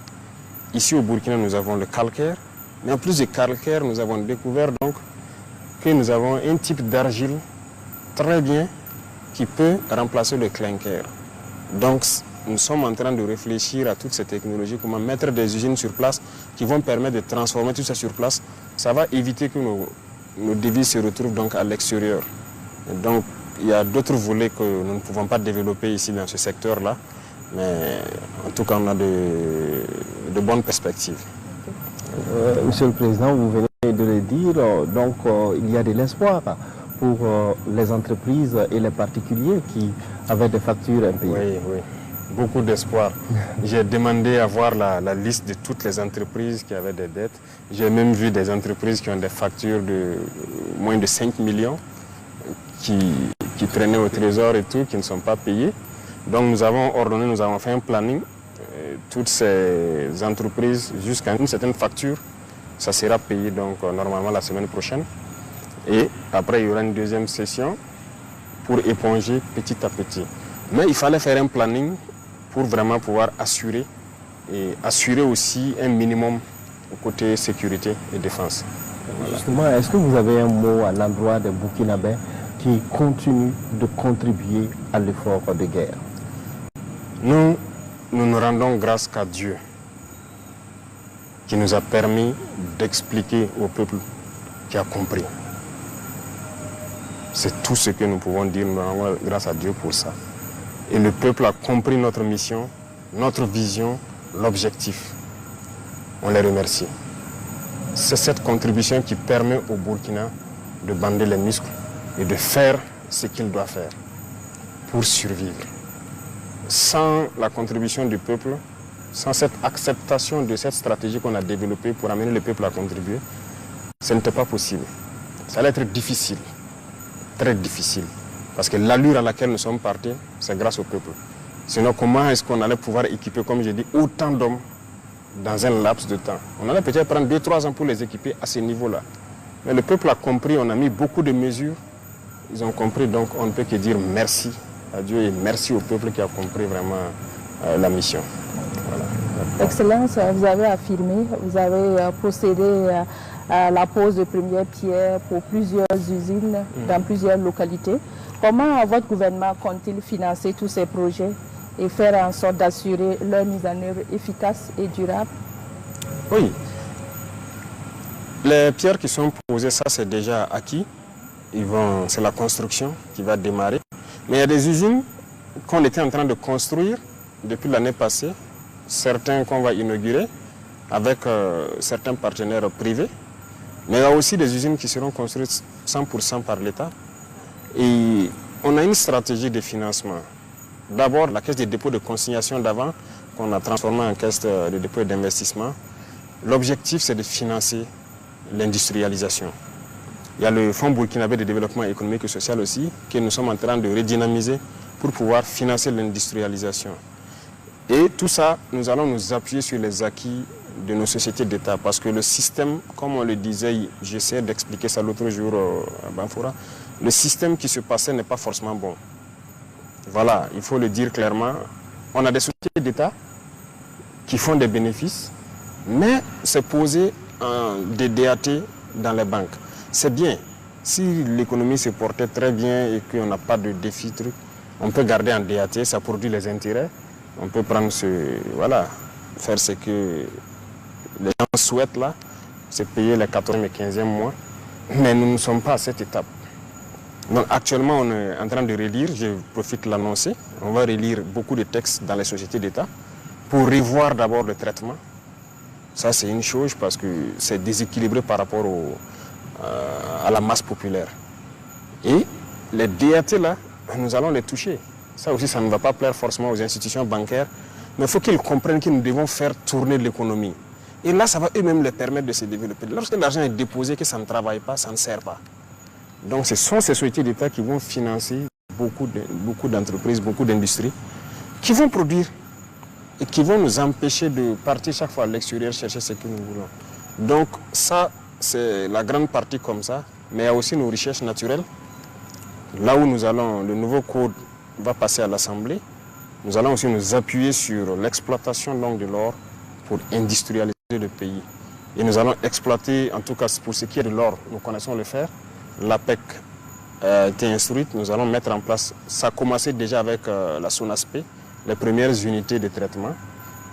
ici au Burkina, nous avons le calcaire. Mais en plus du calcaire, nous avons découvert donc que nous avons un type d'argile très bien qui peut remplacer le clinker. Donc, nous sommes en train de réfléchir à toutes ces technologies, comment mettre des usines sur place qui vont permettre de transformer tout ça sur place. Ça va éviter que nos devises se retrouvent donc à l'extérieur. Donc, il y a d'autres volets que nous ne pouvons pas développer ici dans ce secteur-là. Mais en tout cas, on a de bonnes perspectives. Monsieur le Président, vous venez de le dire, donc il y a de l'espoir pour les entreprises et les particuliers qui avaient des factures impayées. Oui, oui, beaucoup d'espoir. J'ai demandé à voir la liste de toutes les entreprises qui avaient des dettes. J'ai même vu des entreprises qui ont des factures de moins de 5 millions qui traînaient au trésor et tout, qui ne sont pas payées. Donc nous avons ordonné, nous avons fait un planning. Toutes ces entreprises, jusqu'à une certaine facture, ça sera payé donc normalement la semaine prochaine. Et après, il y aura une deuxième session pour éponger petit à petit. Mais il fallait faire un planning pour vraiment pouvoir assurer et assurer aussi un minimum au côté sécurité et défense. Voilà. Justement, est-ce que vous avez un mot à l'endroit des Burkinabés qui continuent de contribuer à l'effort de guerre? Nous ne rendons grâce qu'à Dieu qui nous a permis d'expliquer au peuple qui a compris. C'est tout ce que nous pouvons dire, nous rendons grâce à Dieu pour ça. Et le peuple a compris notre mission, notre vision, l'objectif. On les remercie. C'est cette contribution qui permet au Burkina de bander les muscles et de faire ce qu'il doit faire pour survivre. Sans la contribution du peuple, sans cette acceptation de cette stratégie qu'on a développée pour amener le peuple à contribuer, ce n'était pas possible. Ça allait être difficile, très difficile. Parce que l'allure à laquelle nous sommes partis, c'est grâce au peuple. Sinon, comment est-ce qu'on allait pouvoir équiper, comme j'ai dit, autant d'hommes dans un laps de temps? On allait peut-être prendre 2-3 ans pour les équiper à ce niveau-là. Mais le peuple a compris, on a mis beaucoup de mesures. Ils ont compris, donc on ne peut que dire merci à Dieu et merci au peuple qui a compris vraiment la mission. Voilà. Excellence, vous avez affirmé, vous avez procédé à la pose de première pierre pour plusieurs usines dans plusieurs localités. Comment votre gouvernement compte-t-il financer tous ces projets et faire en sorte d'assurer leur mise en œuvre efficace et durable? Oui. Les pierres qui sont posées, ça c'est déjà acquis. C'est la construction qui va démarrer. Mais il y a des usines qu'on était en train de construire depuis l'année passée, certains qu'on va inaugurer avec certains partenaires privés. Mais il y a aussi des usines qui seront construites 100% par l'État. Et on a une stratégie de financement. D'abord, la caisse de dépôt de consignation d'avant, qu'on a transformée en caisse de dépôt d'investissement. L'objectif, c'est de financer l'industrialisation. Il y a le Fonds burkinabé de développement économique et social aussi, que nous sommes en train de redynamiser pour pouvoir financer l'industrialisation. Et tout ça, nous allons nous appuyer sur les acquis de nos sociétés d'État. Parce que le système, comme on le disait, j'essaie d'expliquer ça l'autre jour à Banfoura, le système qui se passait n'est pas forcément bon. Voilà, il faut le dire clairement. On a des sociétés d'État qui font des bénéfices, Mais c'est posé des DAT dans les banques. C'est bien. Si l'économie se portait très bien et qu'on n'a pas de défi, on peut garder en DAT, ça produit les intérêts. On peut prendre faire ce que les gens souhaitent là, c'est payer les 14e et 15e mois. Mais nous ne sommes pas à cette étape. Donc actuellement, on est en train de relire, je profite de l'annoncer, on va relire beaucoup de textes dans les sociétés d'État pour revoir d'abord le traitement. Ça, c'est une chose parce que c'est déséquilibré par rapport à la masse populaire. Et les DAT, là, nous allons les toucher. Ça aussi, ça ne va pas plaire forcément aux institutions bancaires, mais il faut qu'ils comprennent que nous devons faire tourner l'économie. Et là, ça va eux-mêmes les permettre de se développer. Lorsque l'argent est déposé, que ça ne travaille pas, ça ne sert pas. Donc ce sont ces sociétés d'État qui vont financer beaucoup d'entreprises, beaucoup d'industries, qui vont produire et qui vont nous empêcher de partir chaque fois à l'extérieur chercher ce que nous voulons. Donc ça, c'est la grande partie comme ça, mais il y a aussi nos recherches naturelles. Là où nous allons, le nouveau code va passer à l'Assemblée, nous allons aussi nous appuyer sur l'exploitation de l'or pour industrialiser le pays. Et nous allons exploiter, en tout cas pour ce qui est de l'or, nous connaissons le faire. L'APEC a été instruite, nous allons mettre en place, ça a commencé déjà avec la SONASP, les premières unités de traitement.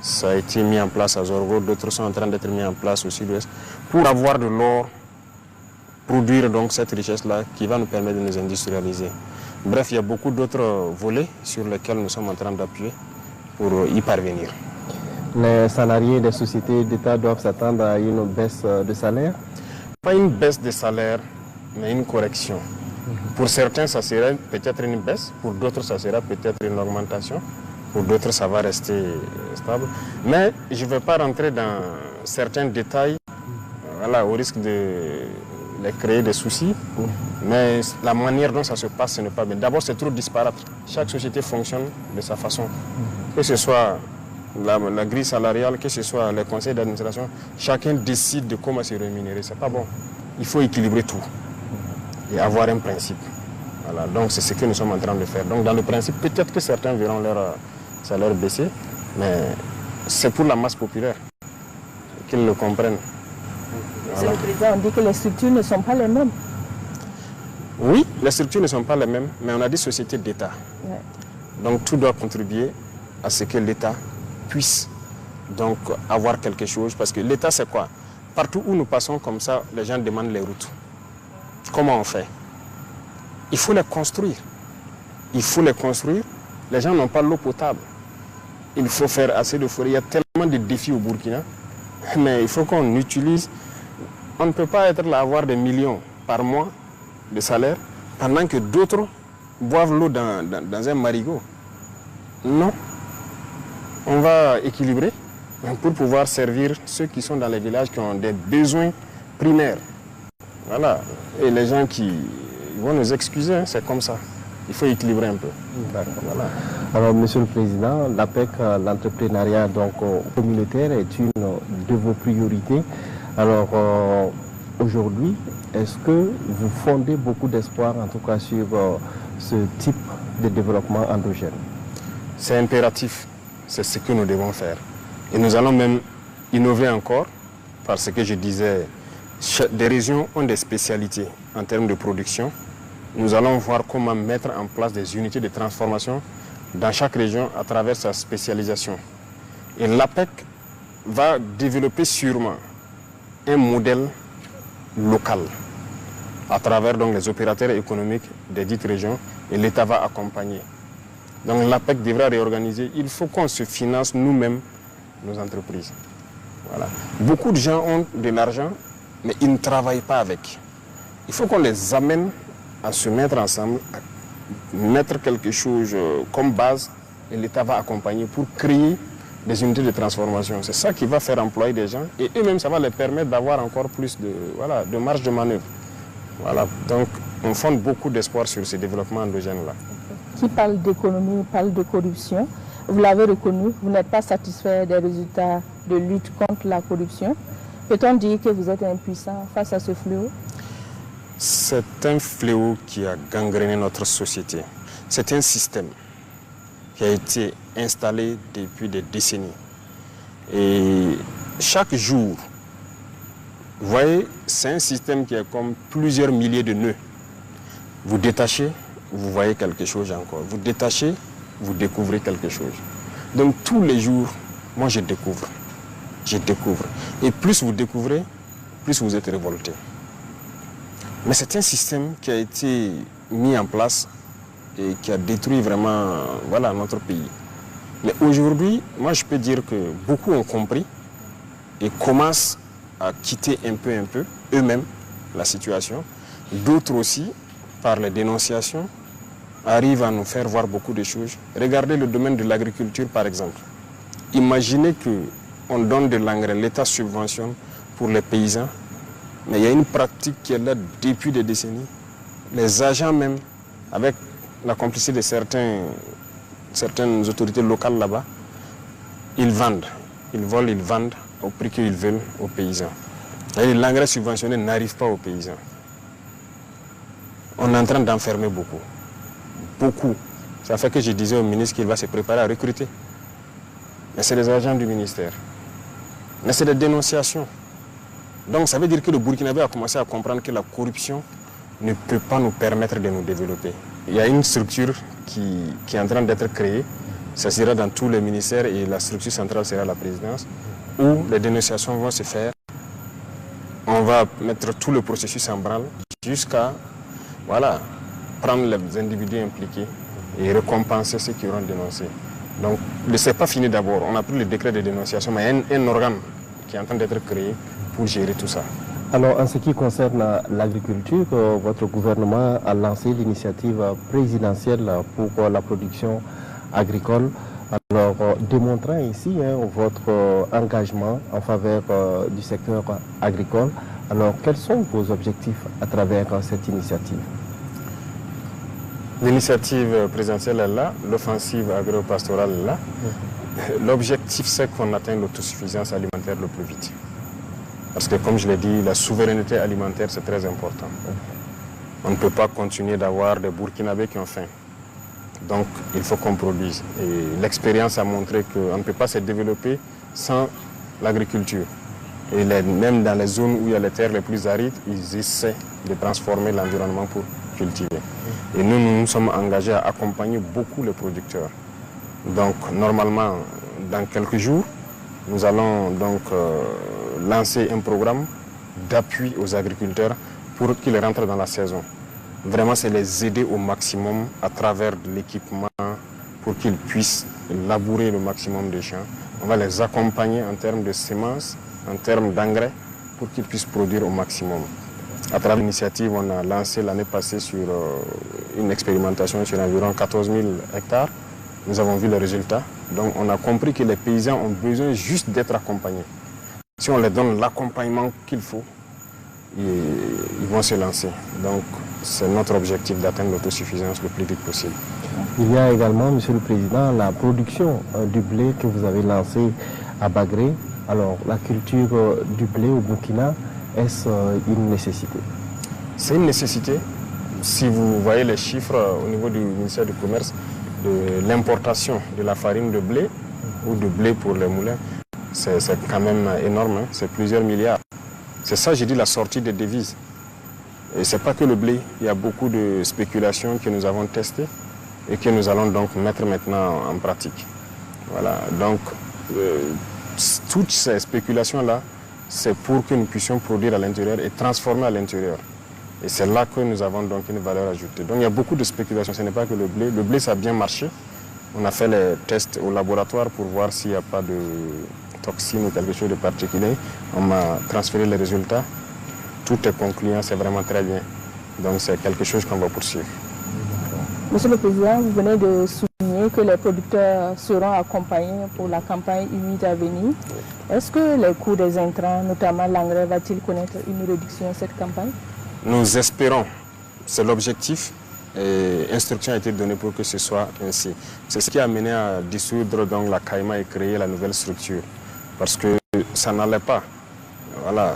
Ça a été mis en place à Zorgo, d'autres sont en train d'être mis en place au sud-ouest, pour avoir de l'or, produire donc cette richesse-là qui va nous permettre de nous industrialiser. Bref, il y a beaucoup d'autres volets sur lesquels nous sommes en train d'appuyer pour y parvenir. Les salariés des sociétés d'État doivent s'attendre à une baisse de salaire? Pas une baisse de salaire, mais une correction. Pour certains, ça serait peut-être une baisse, pour d'autres, ça sera peut-être une augmentation, pour d'autres, ça va rester stable. Mais je ne vais pas rentrer dans certains détails, au risque de les créer des soucis, mais la manière dont ça se passe, ce n'est pas bien. D'abord, c'est trop disparate. Chaque société fonctionne de sa façon. Que ce soit la grille salariale, que ce soit les conseils d'administration, chacun décide de comment se rémunérer. Ce n'est pas bon. Il faut équilibrer tout et avoir un principe. Voilà, donc c'est ce que nous sommes en train de faire. Donc dans le principe, peut-être que certains verront leur salaire baisser, mais c'est pour la masse populaire qu'ils le comprennent. Voilà. Monsieur le Président, on dit que les structures ne sont pas les mêmes. Oui, les structures ne sont pas les mêmes, mais on a des sociétés d'État. Ouais. Donc tout doit contribuer à ce que l'État puisse donc avoir quelque chose, parce que l'État c'est quoi? Partout où nous passons comme ça, les gens demandent les routes. Comment on fait? Il faut les construire. Il faut les construire. Les gens n'ont pas l'eau potable. Il faut faire assez de forêt. Il y a tellement de défis au Burkina, mais il faut qu'on utilise. On ne peut pas être là à avoir des millions par mois de salaire pendant que d'autres boivent l'eau dans un marigot. Non. On va équilibrer pour pouvoir servir ceux qui sont dans les villages qui ont des besoins primaires. Voilà. Et les gens qui vont nous excuser, hein, c'est comme ça. Il faut équilibrer un peu. Voilà. Alors, Monsieur le Président, l'APEC, l'entrepreneuriat communautaire est une de vos priorités. Alors, aujourd'hui, est-ce que vous fondez beaucoup d'espoir, en tout cas, sur ce type de développement endogène? C'est impératif. C'est ce que nous devons faire. Et nous allons même innover encore, parce que je disais, des régions ont des spécialités en termes de production. Nous allons voir comment mettre en place des unités de transformation dans chaque région à travers sa spécialisation. Et l'APEC va développer sûrement un modèle local à travers donc, les opérateurs économiques des dites régions, et l'État va accompagner. Donc l'APEC devra réorganiser. Il faut qu'on se finance nous-mêmes nos entreprises. Voilà. Beaucoup de gens ont de l'argent, mais ils ne travaillent pas avec. Il faut qu'on les amène à se mettre ensemble, à mettre quelque chose comme base, et l'État va accompagner pour créer des unités de transformation. C'est ça qui va faire employer des gens, et eux-mêmes, ça va les permettre d'avoir encore plus de marge de manœuvre. Voilà. Donc, on fonde beaucoup d'espoir sur ce développement endogène-là. Qui parle d'économie, parle de corruption. Vous l'avez reconnu, vous n'êtes pas satisfait des résultats de lutte contre la corruption. Peut-on dire que vous êtes impuissant face à ce fléau? C'est un fléau qui a gangréné notre société. C'est un système qui a été installé depuis des décennies. Et chaque jour, vous voyez, c'est un système qui est comme plusieurs milliers de nœuds. Vous détachez, vous voyez quelque chose encore. Vous détachez, vous découvrez quelque chose. Donc tous les jours, moi je découvre. Je découvre. Et plus vous découvrez, plus vous êtes révolté. Mais c'est un système qui a été mis en place et qui a détruit vraiment voilà, notre pays. Mais aujourd'hui, moi je peux dire que beaucoup ont compris et commencent à quitter un peu eux-mêmes la situation. D'autres aussi, par les dénonciations, arrivent à nous faire voir beaucoup de choses. Regardez le domaine de l'agriculture par exemple. Imaginez qu'on donne de l'engrais, l'État subventionne pour les paysans, mais il y a une pratique qui est là depuis des décennies. Les agents même, avec la complicité de certaines autorités locales là-bas, ils vendent, ils volent, ils vendent au prix qu'ils veulent aux paysans. Et l'engrais subventionné n'arrive pas aux paysans. On est en train d'enfermer beaucoup. Beaucoup. Ça fait que je disais au ministre qu'il va se préparer à recruter. Mais c'est les agents du ministère. Mais c'est des dénonciations. Donc ça veut dire que le Burkinabé a commencé à comprendre que la corruption ne peut pas nous permettre de nous développer. Il y a une structure qui est en train d'être créée. Ça sera dans tous les ministères et la structure centrale sera la présidence, où les dénonciations vont se faire. On va mettre tout le processus en branle jusqu'à voilà, prendre les individus impliqués et récompenser ceux qui auront dénoncé. Donc, ce n'est pas fini d'abord. On a pris le décret de dénonciation, mais il y a un organe qui est en train d'être créé pour gérer tout ça. Alors, en ce qui concerne l'agriculture, votre gouvernement a lancé l'initiative présidentielle pour la production agricole. Alors, démontrant ici votre engagement en faveur du secteur agricole, alors quels sont vos objectifs à travers cette initiative? L'initiative présidentielle est là, l'offensive agro-pastorale est là. L'objectif, c'est qu'on atteigne l'autosuffisance alimentaire le plus vite. Parce que, comme je l'ai dit, la souveraineté alimentaire, c'est très important. On ne peut pas continuer d'avoir des Burkinabés qui ont faim. Donc, il faut qu'on produise. Et l'expérience a montré qu'on ne peut pas se développer sans l'agriculture. Et même dans les zones où il y a les terres les plus arides, ils essaient de transformer l'environnement pour cultiver. Et nous nous sommes engagés à accompagner beaucoup les producteurs. Donc, normalement, dans quelques jours, nous allons donc lancer un programme d'appui aux agriculteurs pour qu'ils rentrent dans la saison. Vraiment, c'est les aider au maximum à travers l'équipement pour qu'ils puissent labourer le maximum des champs. On va les accompagner en termes de semences, en termes d'engrais, pour qu'ils puissent produire au maximum. À travers l'initiative, on a lancé l'année passée sur une expérimentation sur environ 14 000 hectares. Nous avons vu les résultats. Donc on a compris que les paysans ont besoin juste d'être accompagnés. Si on leur donne l'accompagnement qu'il faut, ils vont se lancer. Donc c'est notre objectif d'atteindre l'autosuffisance le plus vite possible. Il y a également, Monsieur le Président, la production du blé que vous avez lancée à Bagré. Alors la culture du blé au Burkina, est-ce une nécessité? C'est une nécessité. Si vous voyez les chiffres au niveau du ministère du Commerce, de l'importation de la farine de blé ou de blé pour les moulins, c'est quand même énorme, hein? C'est plusieurs milliards. C'est ça, j'ai dit, la sortie des devises. Et ce n'est pas que le blé, il y a beaucoup de spéculations que nous avons testées et que nous allons donc mettre maintenant en pratique. Voilà, donc toutes ces spéculations-là, c'est pour que nous puissions produire à l'intérieur et transformer à l'intérieur. Et c'est là que nous avons donc une valeur ajoutée. Donc il y a beaucoup de spéculations, ce n'est pas que le blé. Le blé, ça a bien marché. On a fait les tests au laboratoire pour voir s'il n'y a pas de toxines ou quelque chose de particulier. On m'a transféré les résultats. Tout est concluant, c'est vraiment très bien. Donc c'est quelque chose qu'on va poursuivre. Monsieur le Président, vous venez de souligner que les producteurs seront accompagnés pour la campagne humide à venir. Est-ce que les coûts des intrants, notamment l'engrais, va-t-il connaître une réduction à cette campagne? Nous espérons, c'est l'objectif, et instruction a été donnée pour que ce soit ainsi. C'est ce qui a amené à dissoudre donc la CAIMA et créer la nouvelle structure. Parce que ça n'allait pas. Voilà.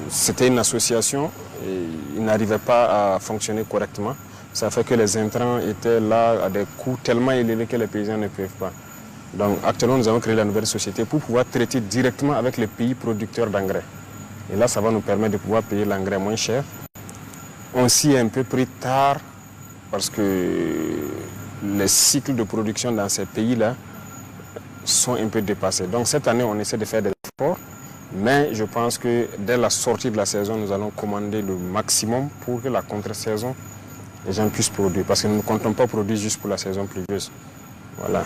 C'était une association et il n'arrivait pas à fonctionner correctement. Ça fait que les intrants étaient là à des coûts tellement élevés que les paysans ne peuvent pas. Donc actuellement, nous avons créé la nouvelle société pour pouvoir traiter directement avec les pays producteurs d'engrais. Et là, ça va nous permettre de pouvoir payer l'engrais moins cher. On s'y est un peu pris tard parce que les cycles de production dans ces pays-là sont un peu dépassés. Donc cette année, on essaie de faire des efforts, mais je pense que dès la sortie de la saison, nous allons commander le maximum pour que la contre-saison, les gens puissent produire. Parce que nous ne comptons pas produire juste pour la saison pluvieuse. Voilà.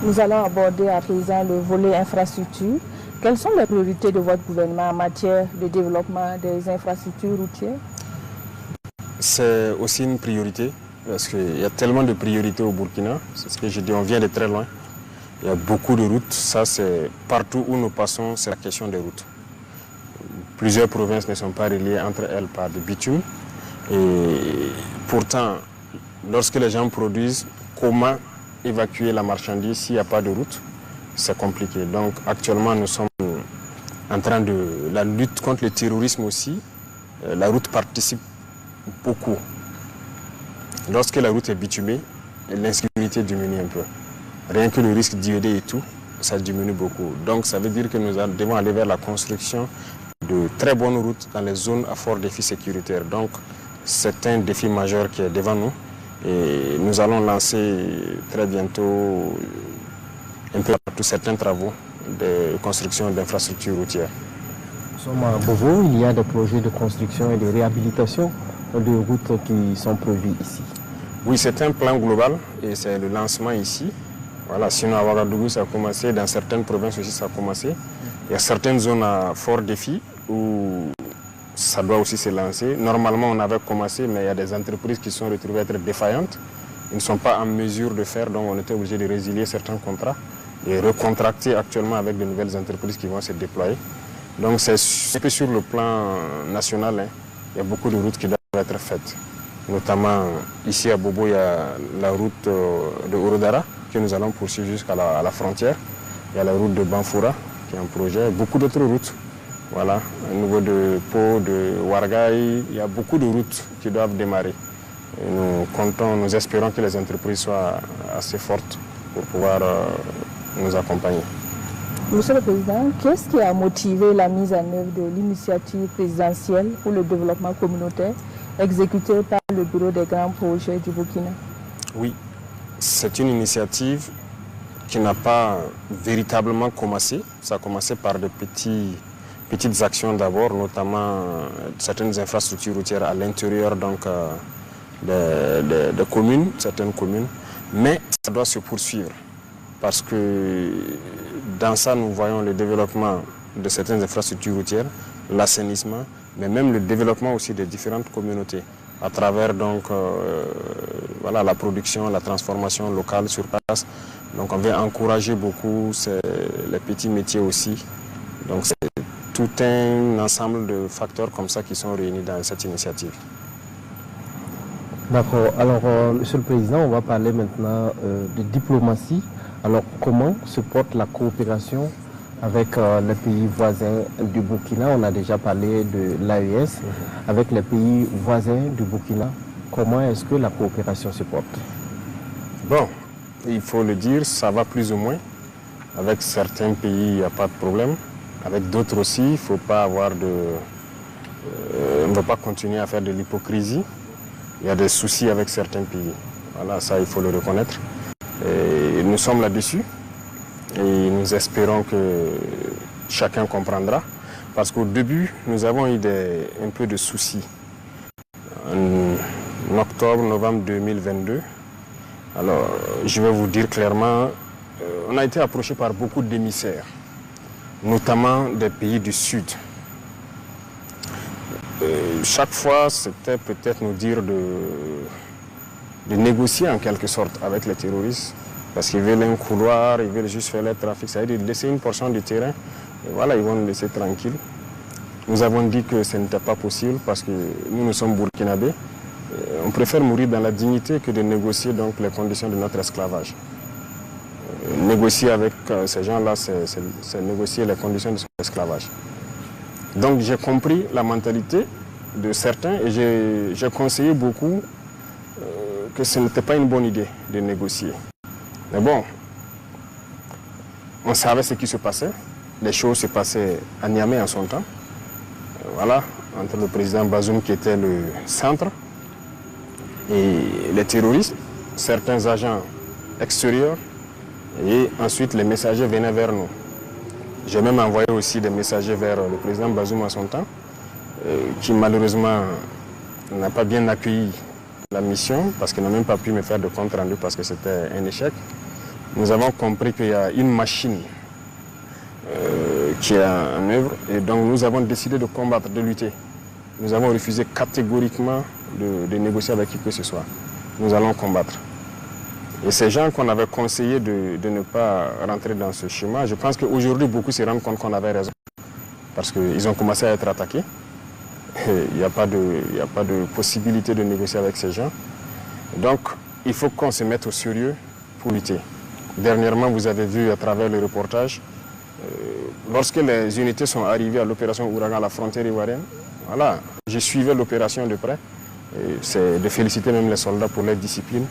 Nous allons aborder à présent le volet infrastructure. Quelles sont les priorités de votre gouvernement en matière de développement des infrastructures routières? C'est aussi une priorité, parce qu'il y a tellement de priorités au Burkina. C'est ce que je dis, on vient de très loin. Il y a beaucoup de routes. Ça, c'est partout où nous passons, c'est la question des routes. Plusieurs provinces ne sont pas reliées entre elles par du bitume. Et pourtant, lorsque les gens produisent, comment évacuer la marchandise s'il n'y a pas de route? C'est compliqué. Donc actuellement, nous sommes en train de la lutte contre le terrorisme aussi. La route participe beaucoup. Lorsque la route est bitumée, l'insécurité diminue un peu. Rien que le risque d'IED et tout, ça diminue beaucoup. Donc ça veut dire que nous devons aller vers la construction de très bonnes routes dans les zones à fort défi sécuritaire. Donc c'est un défi majeur qui est devant nous. Et nous allons lancer très bientôt un peu partout certains travaux de construction d'infrastructures routières. Nous sommes à Bobo, il y a des projets de construction et de réhabilitation de routes qui sont prévus ici. Oui, c'est un plan global et c'est le lancement ici. Voilà, sinon à Ouagadougou ça a commencé, dans certaines provinces aussi ça a commencé. Il y a certaines zones à fort défi où ça doit aussi se lancer. Normalement on avait commencé, mais il y a des entreprises qui sont retrouvées être défaillantes. Ils ne sont pas en mesure de faire, donc on était obligé de résilier certains contrats et recontracter actuellement avec de nouvelles entreprises qui vont se déployer. Donc c'est un peu sur le plan national, hein. Il y a beaucoup de routes qui doivent être faites. Notamment ici à Bobo, il y a la route de Ourodara que nous allons poursuivre jusqu'à la frontière. Il y a la route de Banfoura qui est un projet, beaucoup d'autres routes. Voilà, au niveau de Pau, de Ouargaï, il y a beaucoup de routes qui doivent démarrer. Et nous espérons que les entreprises soient assez fortes pour pouvoir nous accompagner. Monsieur le Président, qu'est-ce qui a motivé la mise en œuvre de l'initiative présidentielle pour le développement communautaire exécutée par le Bureau des grands projets du Burkina? Oui, c'est une initiative qui n'a pas véritablement commencé. Ça a commencé par de petites actions d'abord, notamment certaines infrastructures routières à l'intérieur des communes, certaines communes. Mais ça doit se poursuivre parce que dans ça, nous voyons le développement de certaines infrastructures routières, l'assainissement, mais même le développement aussi des différentes communautés à travers voilà, la production, la transformation locale sur place. Donc on veut encourager beaucoup les petits métiers aussi. Donc c'est tout un ensemble de facteurs comme ça qui sont réunis dans cette initiative. D'accord. Alors, Monsieur le Président, on va parler maintenant de diplomatie. Alors, comment se porte la coopération avec les pays voisins du Burkina? On a déjà parlé de l'AES. Avec les pays voisins du Burkina, comment est-ce que la coopération se porte? Bon, il faut le dire, ça va plus ou moins. Avec certains pays, il n'y a pas de problème. Avec d'autres aussi, il ne faut pas avoir on ne va pas continuer à faire de l'hypocrisie. Il y a des soucis avec certains pays. Voilà, ça, il faut le reconnaître. Et nous sommes là-dessus et nous espérons que chacun comprendra. Parce qu'au début, nous avons eu un peu de soucis. En octobre, novembre 2022, alors je vais vous dire clairement, on a été approché par beaucoup d'émissaires, notamment des pays du Sud. Chaque fois, c'était peut-être nous dire de négocier en quelque sorte avec les terroristes, parce qu'ils veulent un couloir, ils veulent juste faire le trafic, ça veut dire laisser une portion du terrain, et voilà, ils vont nous laisser tranquilles. Nous avons dit que ce n'était pas possible parce que nous sommes burkinabés. On préfère mourir dans la dignité que de négocier donc les conditions de notre esclavage. Négocier avec ces gens-là, c'est négocier les conditions de son esclavage. Donc j'ai compris la mentalité de certains et j'ai conseillé beaucoup que ce n'était pas une bonne idée de négocier. Mais bon, On savait ce qui se passait. Les choses se passaient à Niamey en son temps. Voilà, entre le président Bazoum qui était le centre et les terroristes, certains agents extérieurs, et ensuite les messagers venaient vers nous. J'ai même envoyé aussi des messagers vers le président Bazoum en son temps, qui malheureusement n'a pas bien accueilli la mission parce qu'il n'a même pas pu me faire de compte rendu parce que c'était un échec. Nous avons compris qu'il y a une machine qui est en œuvre et donc nous avons décidé de combattre, de lutter. Nous avons refusé catégoriquement de négocier avec qui que ce soit. Nous allons combattre. Et ces gens qu'on avait conseillé de ne pas rentrer dans ce schéma, je pense qu'aujourd'hui beaucoup se rendent compte qu'on avait raison. Parce qu'ils ont commencé à être attaqués. Il n'y a pas de possibilité de négocier avec ces gens. Donc il faut qu'on se mette au sérieux pour lutter. Dernièrement, vous avez vu à travers le reportage, lorsque les unités sont arrivées à l'opération Ouragan à la frontière ivoirienne, voilà, je suivais l'opération de près. C'est de féliciter même les soldats pour leur discipline.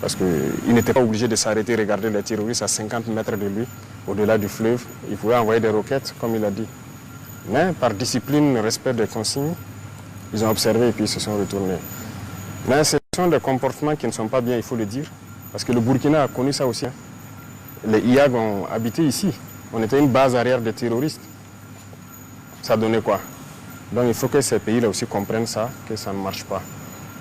Parce qu'ils n'étaient pas obligés de s'arrêter et regarder les terroristes à 50 mètres de lui, au-delà du fleuve. Ils pouvaient envoyer des roquettes, comme il a dit. Mais par discipline, respect des consignes, ils ont observé et puis ils se sont retournés. Mais ce sont des comportements qui ne sont pas bien, il faut le dire. Parce que le Burkina a connu ça aussi. Les IAG ont habité ici. On était une base arrière des terroristes. Ça donnait quoi? Donc il faut que ces pays-là aussi comprennent ça, que ça ne marche pas.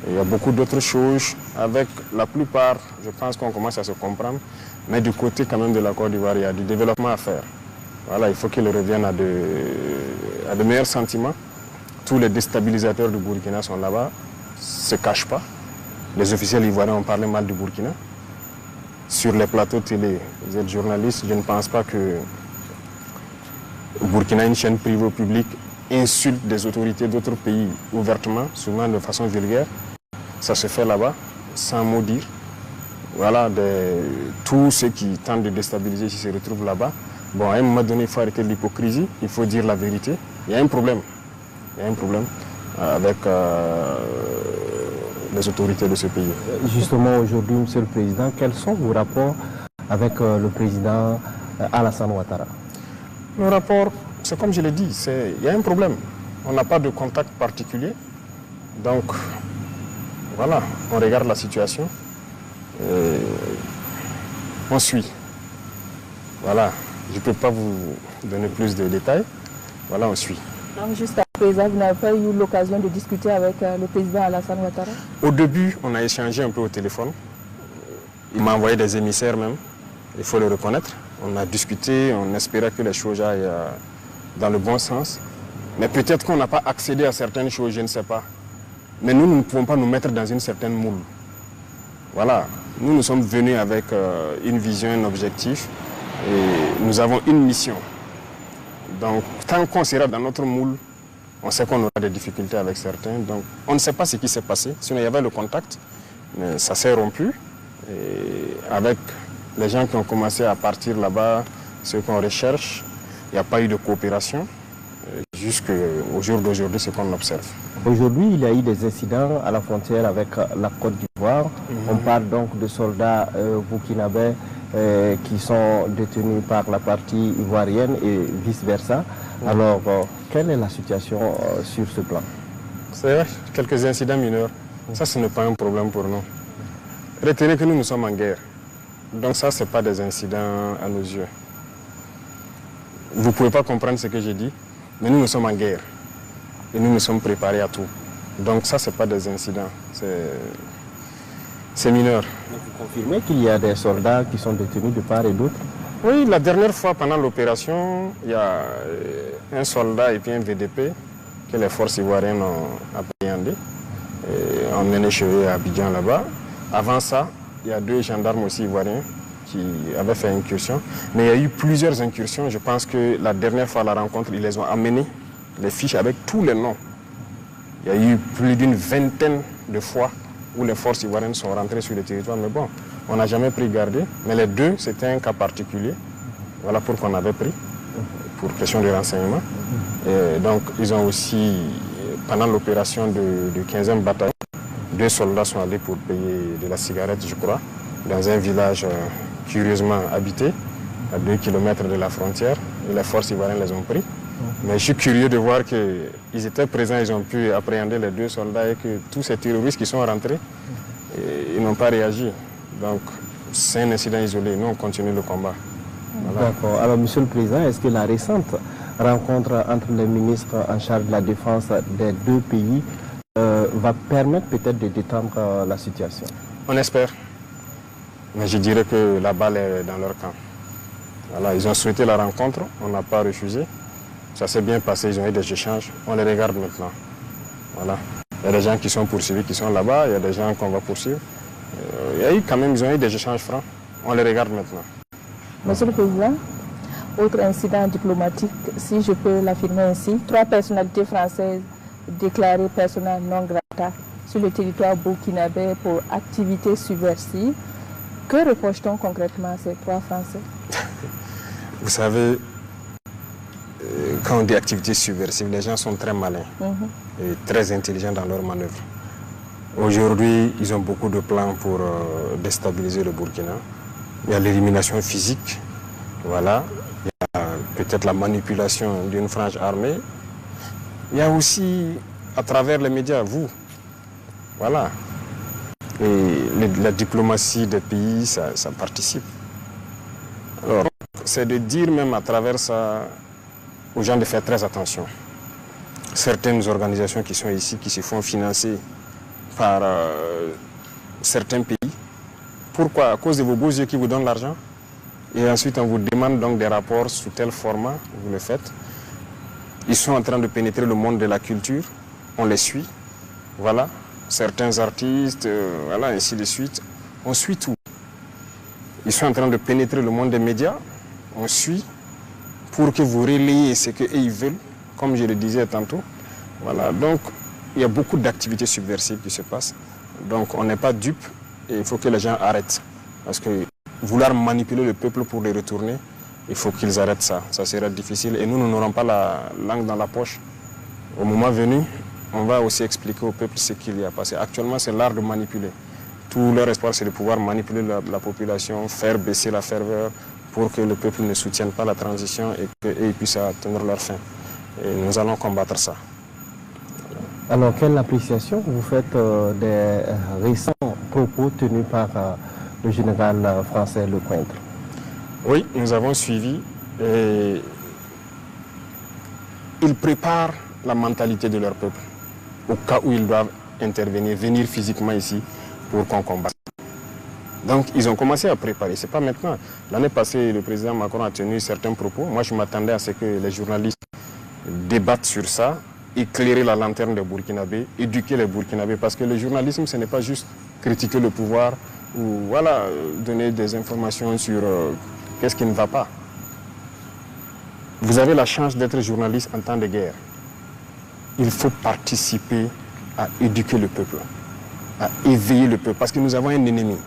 Et il y a beaucoup d'autres choses. Avec la plupart, je pense qu'on commence à se comprendre. Mais du côté quand même de la Côte d'Ivoire, il y a du développement à faire. Voilà, il faut qu'ils reviennent à de meilleurs sentiments. Tous les déstabilisateurs du Burkina sont là-bas, ne se cachent pas. Les officiels ivoiriens ont parlé mal du Burkina. Sur les plateaux télé, vous êtes journaliste, je ne pense pas que au Burkina, une chaîne privée au public, insulte des autorités d'autres pays ouvertement, souvent de façon vulgaire. Ça se fait là-bas, sans mot dire. Voilà, tous ceux qui tentent de déstabiliser ici se retrouvent là-bas. Bon, à un moment donné, il faut arrêter l'hypocrisie, il faut dire la vérité. Il y a un problème. Il y a un problème avec les autorités de ce pays. Justement, aujourd'hui, Monsieur le Président, quels sont vos rapports avec le président Alassane Ouattara? Le rapport, c'est comme je l'ai dit, il y a un problème. On n'a pas de contact particulier. Donc, voilà, on regarde la situation. On suit. Voilà, je ne peux pas vous donner plus de détails. Voilà, on suit. Donc, jusqu'à présent, vous n'avez pas eu l'occasion de discuter avec le président Alassane Ouattara? Au début, on a échangé un peu au téléphone. Il m'a envoyé des émissaires même, il faut le reconnaître. On a discuté, on espérait que les choses aillent dans le bon sens. Mais peut-être qu'on n'a pas accédé à certaines choses, je ne sais pas. Mais nous ne pouvons pas nous mettre dans une certaine moule. Voilà, nous sommes venus avec une vision, un objectif. Et nous avons une mission. Donc, tant qu'on sera dans notre moule, on sait qu'on aura des difficultés avec certains. Donc, on ne sait pas ce qui s'est passé. Sinon, il y avait le contact, mais ça s'est rompu. Et avec les gens qui ont commencé à partir là-bas, ceux qu'on recherche, il n'y a pas eu de coopération. Jusqu'au jour d'aujourd'hui, c'est ce qu'on observe. Aujourd'hui, il y a eu des incidents à la frontière avec la Côte d'Ivoire. On parle donc de soldats burkinabés qui sont détenus par la partie ivoirienne et vice-versa. Alors, quelle est la situation sur ce plan? C'est vrai, quelques incidents mineurs. Ça, ce n'est pas un problème pour nous. Retenez que nous sommes en guerre. Donc ça, ce n'est pas des incidents à nos yeux. Vous ne pouvez pas comprendre ce que j'ai dit, mais nous sommes en guerre. Et nous sommes préparés à tout. Donc ça, ce n'est pas des incidents. C'est mineur. Vous confirmez qu'il y a des soldats qui sont détenus de part et d'autre? Oui, la dernière fois, pendant l'opération, il y a un soldat et puis un VDP que les forces ivoiriennes ont appréhendé. On est chez eux à Abidjan là-bas. Avant ça, il y a 2 gendarmes aussi ivoiriens qui avaient fait incursion. Mais il y a eu plusieurs incursions. Je pense que la dernière fois à la rencontre, ils les ont amenés, les fiches avec tous les noms. Il y a eu plus d'une vingtaine de fois où les forces ivoiriennes sont rentrées sur le territoire. Mais bon, on n'a jamais pris garde. Mais les 2, c'était un cas particulier. Voilà pourquoi on avait pris, pour pression de renseignement. Et donc, ils ont aussi, pendant l'opération de 15e bataille, 2 soldats sont allés pour payer de la cigarette, je crois, dans un village curieusement habité. à 2 km de la frontière. Et les forces ivoiriennes les ont pris. Mais je suis curieux de voir qu'ils étaient présents, ils ont pu appréhender les 2 soldats et que tous ces terroristes qui sont rentrés, ils n'ont pas réagi. Donc c'est un incident isolé, nous on continue le combat. Voilà. D'accord. Alors Monsieur le Président, est-ce que la récente rencontre entre les ministres en charge de la défense des 2 pays va permettre peut-être de détendre la situation? On espère. Mais je dirais que la balle est dans leur camp. Voilà, ils ont souhaité la rencontre, on n'a pas refusé. Ça s'est bien passé, ils ont eu des échanges. On les regarde maintenant. Voilà. Il y a des gens qui sont poursuivis, qui sont là-bas. Il y a des gens qu'on va poursuivre. Il y a eu quand même, ils ont eu des échanges francs. On les regarde maintenant. Monsieur le Président, autre incident diplomatique, si je peux l'affirmer ainsi, 3 personnalités françaises déclarées persona non grata sur le territoire burkinabé pour activités subversives. Que reproche-t-on concrètement à ces 3 Français? Vous savez, quand on dit activités subversives, les gens sont très malins et très intelligents dans leurs manœuvres. Aujourd'hui, ils ont beaucoup de plans pour déstabiliser le Burkina. Il y a l'élimination physique, voilà. Il y a peut-être la manipulation d'une frange armée. Il y a aussi, à travers les médias, vous, voilà. Et la diplomatie des pays, ça participe. Alors, c'est de dire même à travers ça aux gens de faire très attention. Certaines organisations qui sont ici, qui se font financer par certains pays. Pourquoi? À cause de vos beaux yeux qui vous donnent l'argent. Et ensuite, on vous demande donc des rapports sous tel format, vous le faites. Ils sont en train de pénétrer le monde de la culture. On les suit. Voilà. Certains artistes, voilà, ainsi de suite. On suit tout. Ils sont en train de pénétrer le monde des médias. On suit pour que vous relayez ce qu'ils veulent, comme je le disais tantôt. Voilà, donc il y a beaucoup d'activités subversives qui se passent. Donc on n'est pas dupe et il faut que les gens arrêtent. Parce que vouloir manipuler le peuple pour les retourner, il faut qu'ils arrêtent ça. Ça sera difficile et nous n'aurons pas la langue dans la poche. Au moment venu, on va aussi expliquer au peuple ce qu'il y a. Parce qu'actuellement, c'est l'art de manipuler. Tout leur espoir, c'est de pouvoir manipuler la population, faire baisser la ferveur pour que le peuple ne soutienne pas la transition et qu'ils puissent atteindre leur fin. Et nous allons combattre ça. Alors, quelle appréciation vous faites des récents propos tenus par le général français Lecointre? Oui, nous avons suivi. Et ils préparent la mentalité de leur peuple au cas où ils doivent intervenir, venir physiquement ici pour qu'on combatte. Donc, ils ont commencé à préparer. Ce n'est pas maintenant. L'année passée, le président Macron a tenu certains propos. Moi, je m'attendais à ce que les journalistes débattent sur ça, éclairer la lanterne des Burkinabés, éduquer les Burkinabés. Parce que le journalisme, ce n'est pas juste critiquer le pouvoir ou voilà, donner des informations sur qu'est-ce qui ne va pas. Vous avez la chance d'être journaliste en temps de guerre. Il faut participer à éduquer le peuple, à éveiller le peuple. Parce que nous avons un ennemi.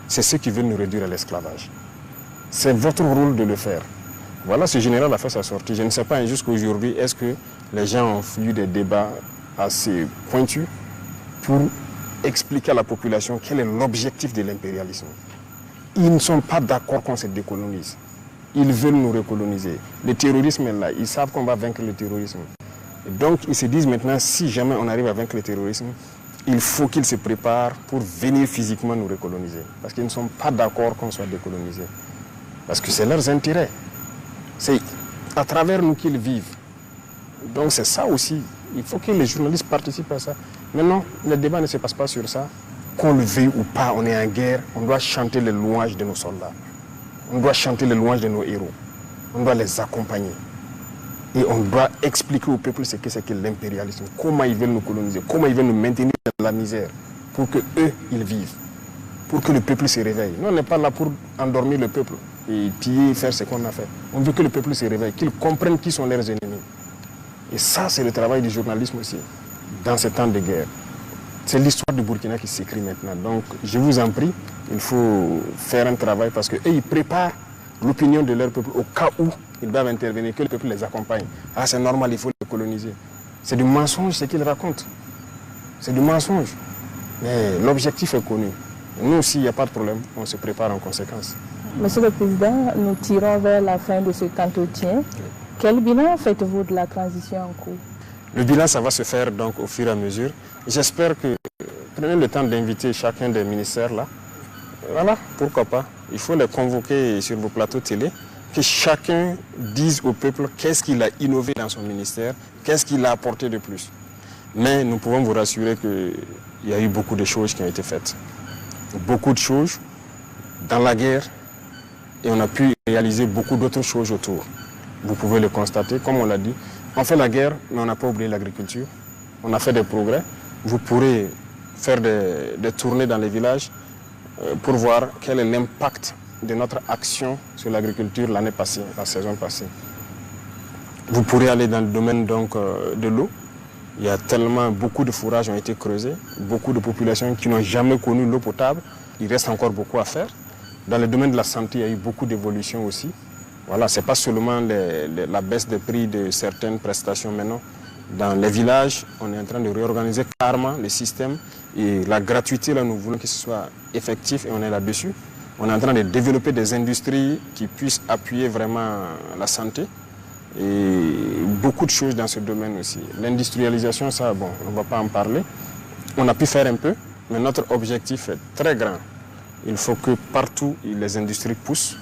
C'est ceux qui veulent nous réduire à l'esclavage. C'est votre rôle de le faire. Voilà, ce général a fait sa sortie. Je ne sais pas jusqu'à aujourd'hui, est-ce que les gens ont eu des débats assez pointus pour expliquer à la population quel est l'objectif de l'impérialisme. Ils ne sont pas d'accord qu'on se décolonise. Ils veulent nous recoloniser. Le terrorisme est là. Ils savent qu'on va vaincre le terrorisme. Et donc, ils se disent maintenant, si jamais on arrive à vaincre le terrorisme, il faut qu'ils se préparent pour venir physiquement nous recoloniser. Parce qu'ils ne sont pas d'accord qu'on soit décolonisé. Parce que c'est leurs intérêts. C'est à travers nous qu'ils vivent. Donc c'est ça aussi. Il faut que les journalistes participent à ça. Maintenant, le débat ne se passe pas sur ça. Qu'on le veuille ou pas, on est en guerre. On doit chanter les louanges de nos soldats. On doit chanter les louanges de nos héros. On doit les accompagner. Et on doit expliquer au peuple ce que c'est que l'impérialisme. Comment ils veulent nous coloniser. Comment ils veulent nous maintenir dans la misère. Pour qu'eux, ils vivent. Pour que le peuple se réveille. Nous, on n'est pas là pour endormir le peuple. Et piller, faire ce qu'on a fait. On veut que le peuple se réveille. Qu'ils comprennent qui sont leurs ennemis. Et ça, c'est le travail du journalisme aussi. Dans ces temps de guerre. C'est l'histoire du Burkina qui s'écrit maintenant. Donc, je vous en prie, il faut faire un travail parce qu'eux, ils préparent l'opinion de leur peuple au cas où ils doivent intervenir, que le peuple les accompagne. Ah, c'est normal, il faut les coloniser. C'est du mensonge ce qu'ils racontent. C'est du mensonge. Mais l'objectif est connu. Et nous aussi, il n'y a pas de problème. On se prépare en conséquence. Monsieur le Président, nous tirons vers la fin de cet entretien. Quel bilan faites-vous de la transition en cours? Le bilan, ça va se faire donc au fur et à mesure. J'espère que prenez le temps d'inviter chacun des ministères là. Voilà, pourquoi pas. Il faut les convoquer sur vos plateaux télé, que chacun dise au peuple qu'est-ce qu'il a innové dans son ministère, qu'est-ce qu'il a apporté de plus. Mais nous pouvons vous rassurer qu'il y a eu beaucoup de choses qui ont été faites. Beaucoup de choses dans la guerre, et on a pu réaliser beaucoup d'autres choses autour. Vous pouvez le constater, comme on l'a dit. On fait la guerre, mais on n'a pas oublié l'agriculture. On a fait des progrès. Vous pourrez faire des tournées dans les villages pour voir quel est l'impact de notre action sur l'agriculture l'année passée, la saison passée. Vous pourrez aller dans le domaine donc, de l'eau. Il y a tellement, beaucoup de fourrages ont été creusés, beaucoup de populations qui n'ont jamais connu l'eau potable. Il reste encore beaucoup à faire. Dans le domaine de la santé, il y a eu beaucoup d'évolutions aussi. Voilà, ce n'est pas seulement la baisse des prix de certaines prestations maintenant. Dans les villages, on est en train de réorganiser carrément les systèmes. Et la gratuité, là, nous voulons que ce soit effectif et on est là-dessus. On est en train de développer des industries qui puissent appuyer vraiment la santé. Et beaucoup de choses dans ce domaine aussi. L'industrialisation, ça, bon, on ne va pas en parler. On a pu faire un peu, mais notre objectif est très grand. Il faut que partout, les industries poussent.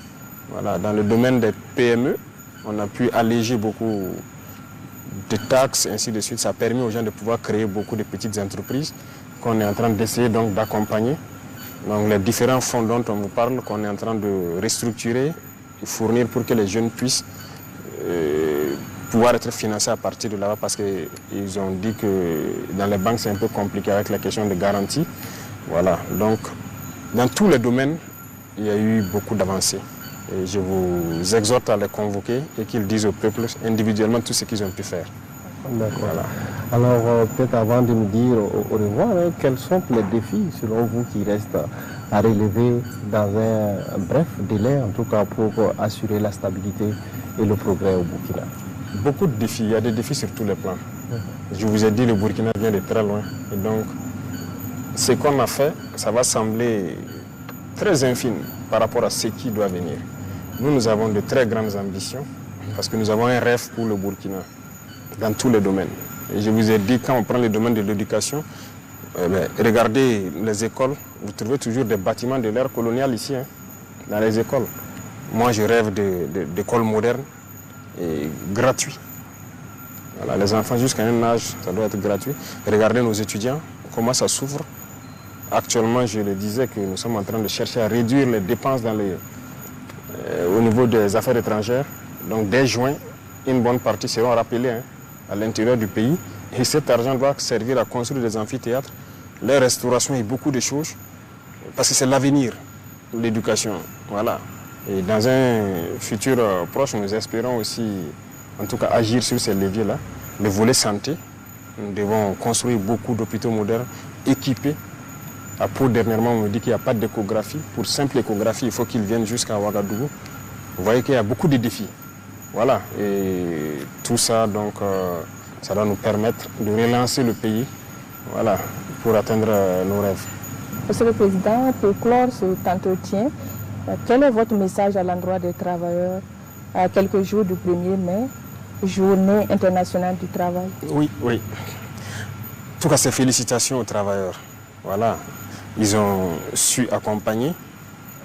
Voilà, dans le domaine des PME, on a pu alléger beaucoup de taxes, ainsi de suite. Ça a permis aux gens de pouvoir créer beaucoup de petites entreprises qu'on est en train d'essayer donc d'accompagner. Donc les différents fonds dont on vous parle, qu'on est en train de restructurer et fournir pour que les jeunes puissent pouvoir être financés à partir de là-bas, parce qu'ils ont dit que dans les banques c'est un peu compliqué avec la question de garantie. Voilà, donc dans tous les domaines, il y a eu beaucoup d'avancées. Et je vous exhorte à les convoquer et qu'ils disent au peuple individuellement tout ce qu'ils ont pu faire. D'accord. Voilà. Alors, peut-être avant de nous dire au revoir, hein, quels sont les défis, selon vous, qui restent à relever dans un bref délai, en tout cas pour assurer la stabilité et le progrès au Burkina? Beaucoup de défis. Il y a des défis sur tous les plans. Je vous ai dit, le Burkina vient de très loin. Et donc, ce qu'on a fait, ça va sembler très infime par rapport à ce qui doit venir. Nous avons de très grandes ambitions parce que nous avons un rêve pour le Burkina dans tous les domaines. Et je vous ai dit, quand on prend le domaine de l'éducation, regardez les écoles, vous trouvez toujours des bâtiments de l'ère coloniale ici, hein, dans les écoles. Moi, je rêve d'écoles modernes et gratuites. Voilà, les enfants jusqu'à un âge, ça doit être gratuit. Regardez nos étudiants, comment ça s'ouvre. Actuellement, je le disais que nous sommes en train de chercher à réduire les dépenses au niveau des affaires étrangères. Donc dès juin, une bonne partie seront rappelées à l'intérieur du pays. Et cet argent doit servir à construire des amphithéâtres, les restaurations et beaucoup de choses. Parce que c'est l'avenir de l'éducation. Voilà. Et dans un futur proche, nous espérons aussi, en tout cas, agir sur ces leviers-là. Le volet santé, nous devons construire beaucoup d'hôpitaux modernes, équipés. À Pau, dernièrement, on me dit qu'il n'y a pas d'échographie. Pour simple échographie, il faut qu'ils viennent jusqu'à Ouagadougou. Vous voyez qu'il y a beaucoup de défis. Voilà. Et tout ça, donc, ça doit nous permettre de relancer le pays, voilà, pour atteindre nos rêves. Monsieur le Président, pour clore cet entretien, quel est votre message à l'endroit des travailleurs à quelques jours du 1er mai, journée internationale du travail? Oui. En tout cas, c'est félicitations aux travailleurs. Voilà. Ils ont su accompagner.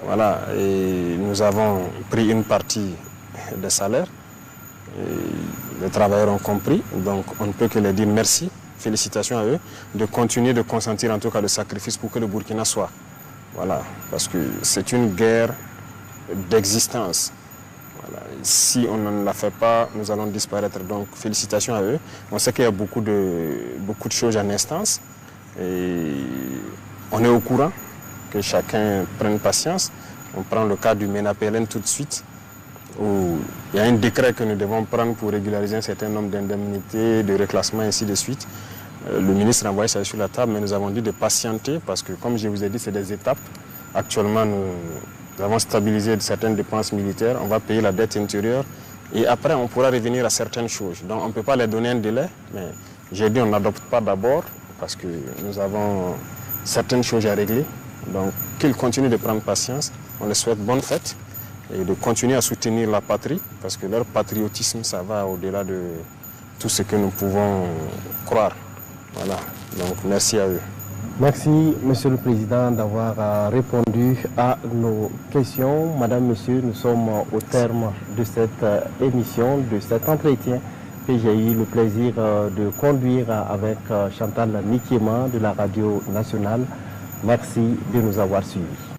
Voilà. Et nous avons pris une partie des salaires. Et les travailleurs ont compris. Donc, on ne peut que leur dire merci. Félicitations à eux de continuer de consentir en tout cas le sacrifice pour que le Burkina soit. Voilà. Parce que c'est une guerre d'existence. Voilà. Si on ne la fait pas, nous allons disparaître. Donc, félicitations à eux. On sait qu'il y a beaucoup de choses en instance. Et on est au courant que chacun prenne patience. On prend le cas du MENA-PLN tout de suite, où il y a un décret que nous devons prendre pour régulariser un certain nombre d'indemnités, de reclassements, ainsi de suite. Le ministre a envoyé ça sur la table, mais nous avons dit de patienter parce que, comme je vous ai dit, c'est des étapes. Actuellement, nous avons stabilisé certaines dépenses militaires, on va payer la dette intérieure et après, on pourra revenir à certaines choses. Donc, on ne peut pas leur donner un délai, mais j'ai dit on n'adopte pas d'abord parce que nous avons certaines choses à régler. Donc, qu'ils continuent de prendre patience. On leur souhaite bonne fête. et de continuer à soutenir la patrie, parce que leur patriotisme, ça va au-delà de tout ce que nous pouvons croire. Voilà, donc merci à eux. Merci, Monsieur le Président, d'avoir répondu à nos questions. Madame, Monsieur, nous sommes au terme de cette émission, de cet entretien que j'ai eu le plaisir de conduire avec Chantal Nikiema de la Radio Nationale. Merci de nous avoir suivis.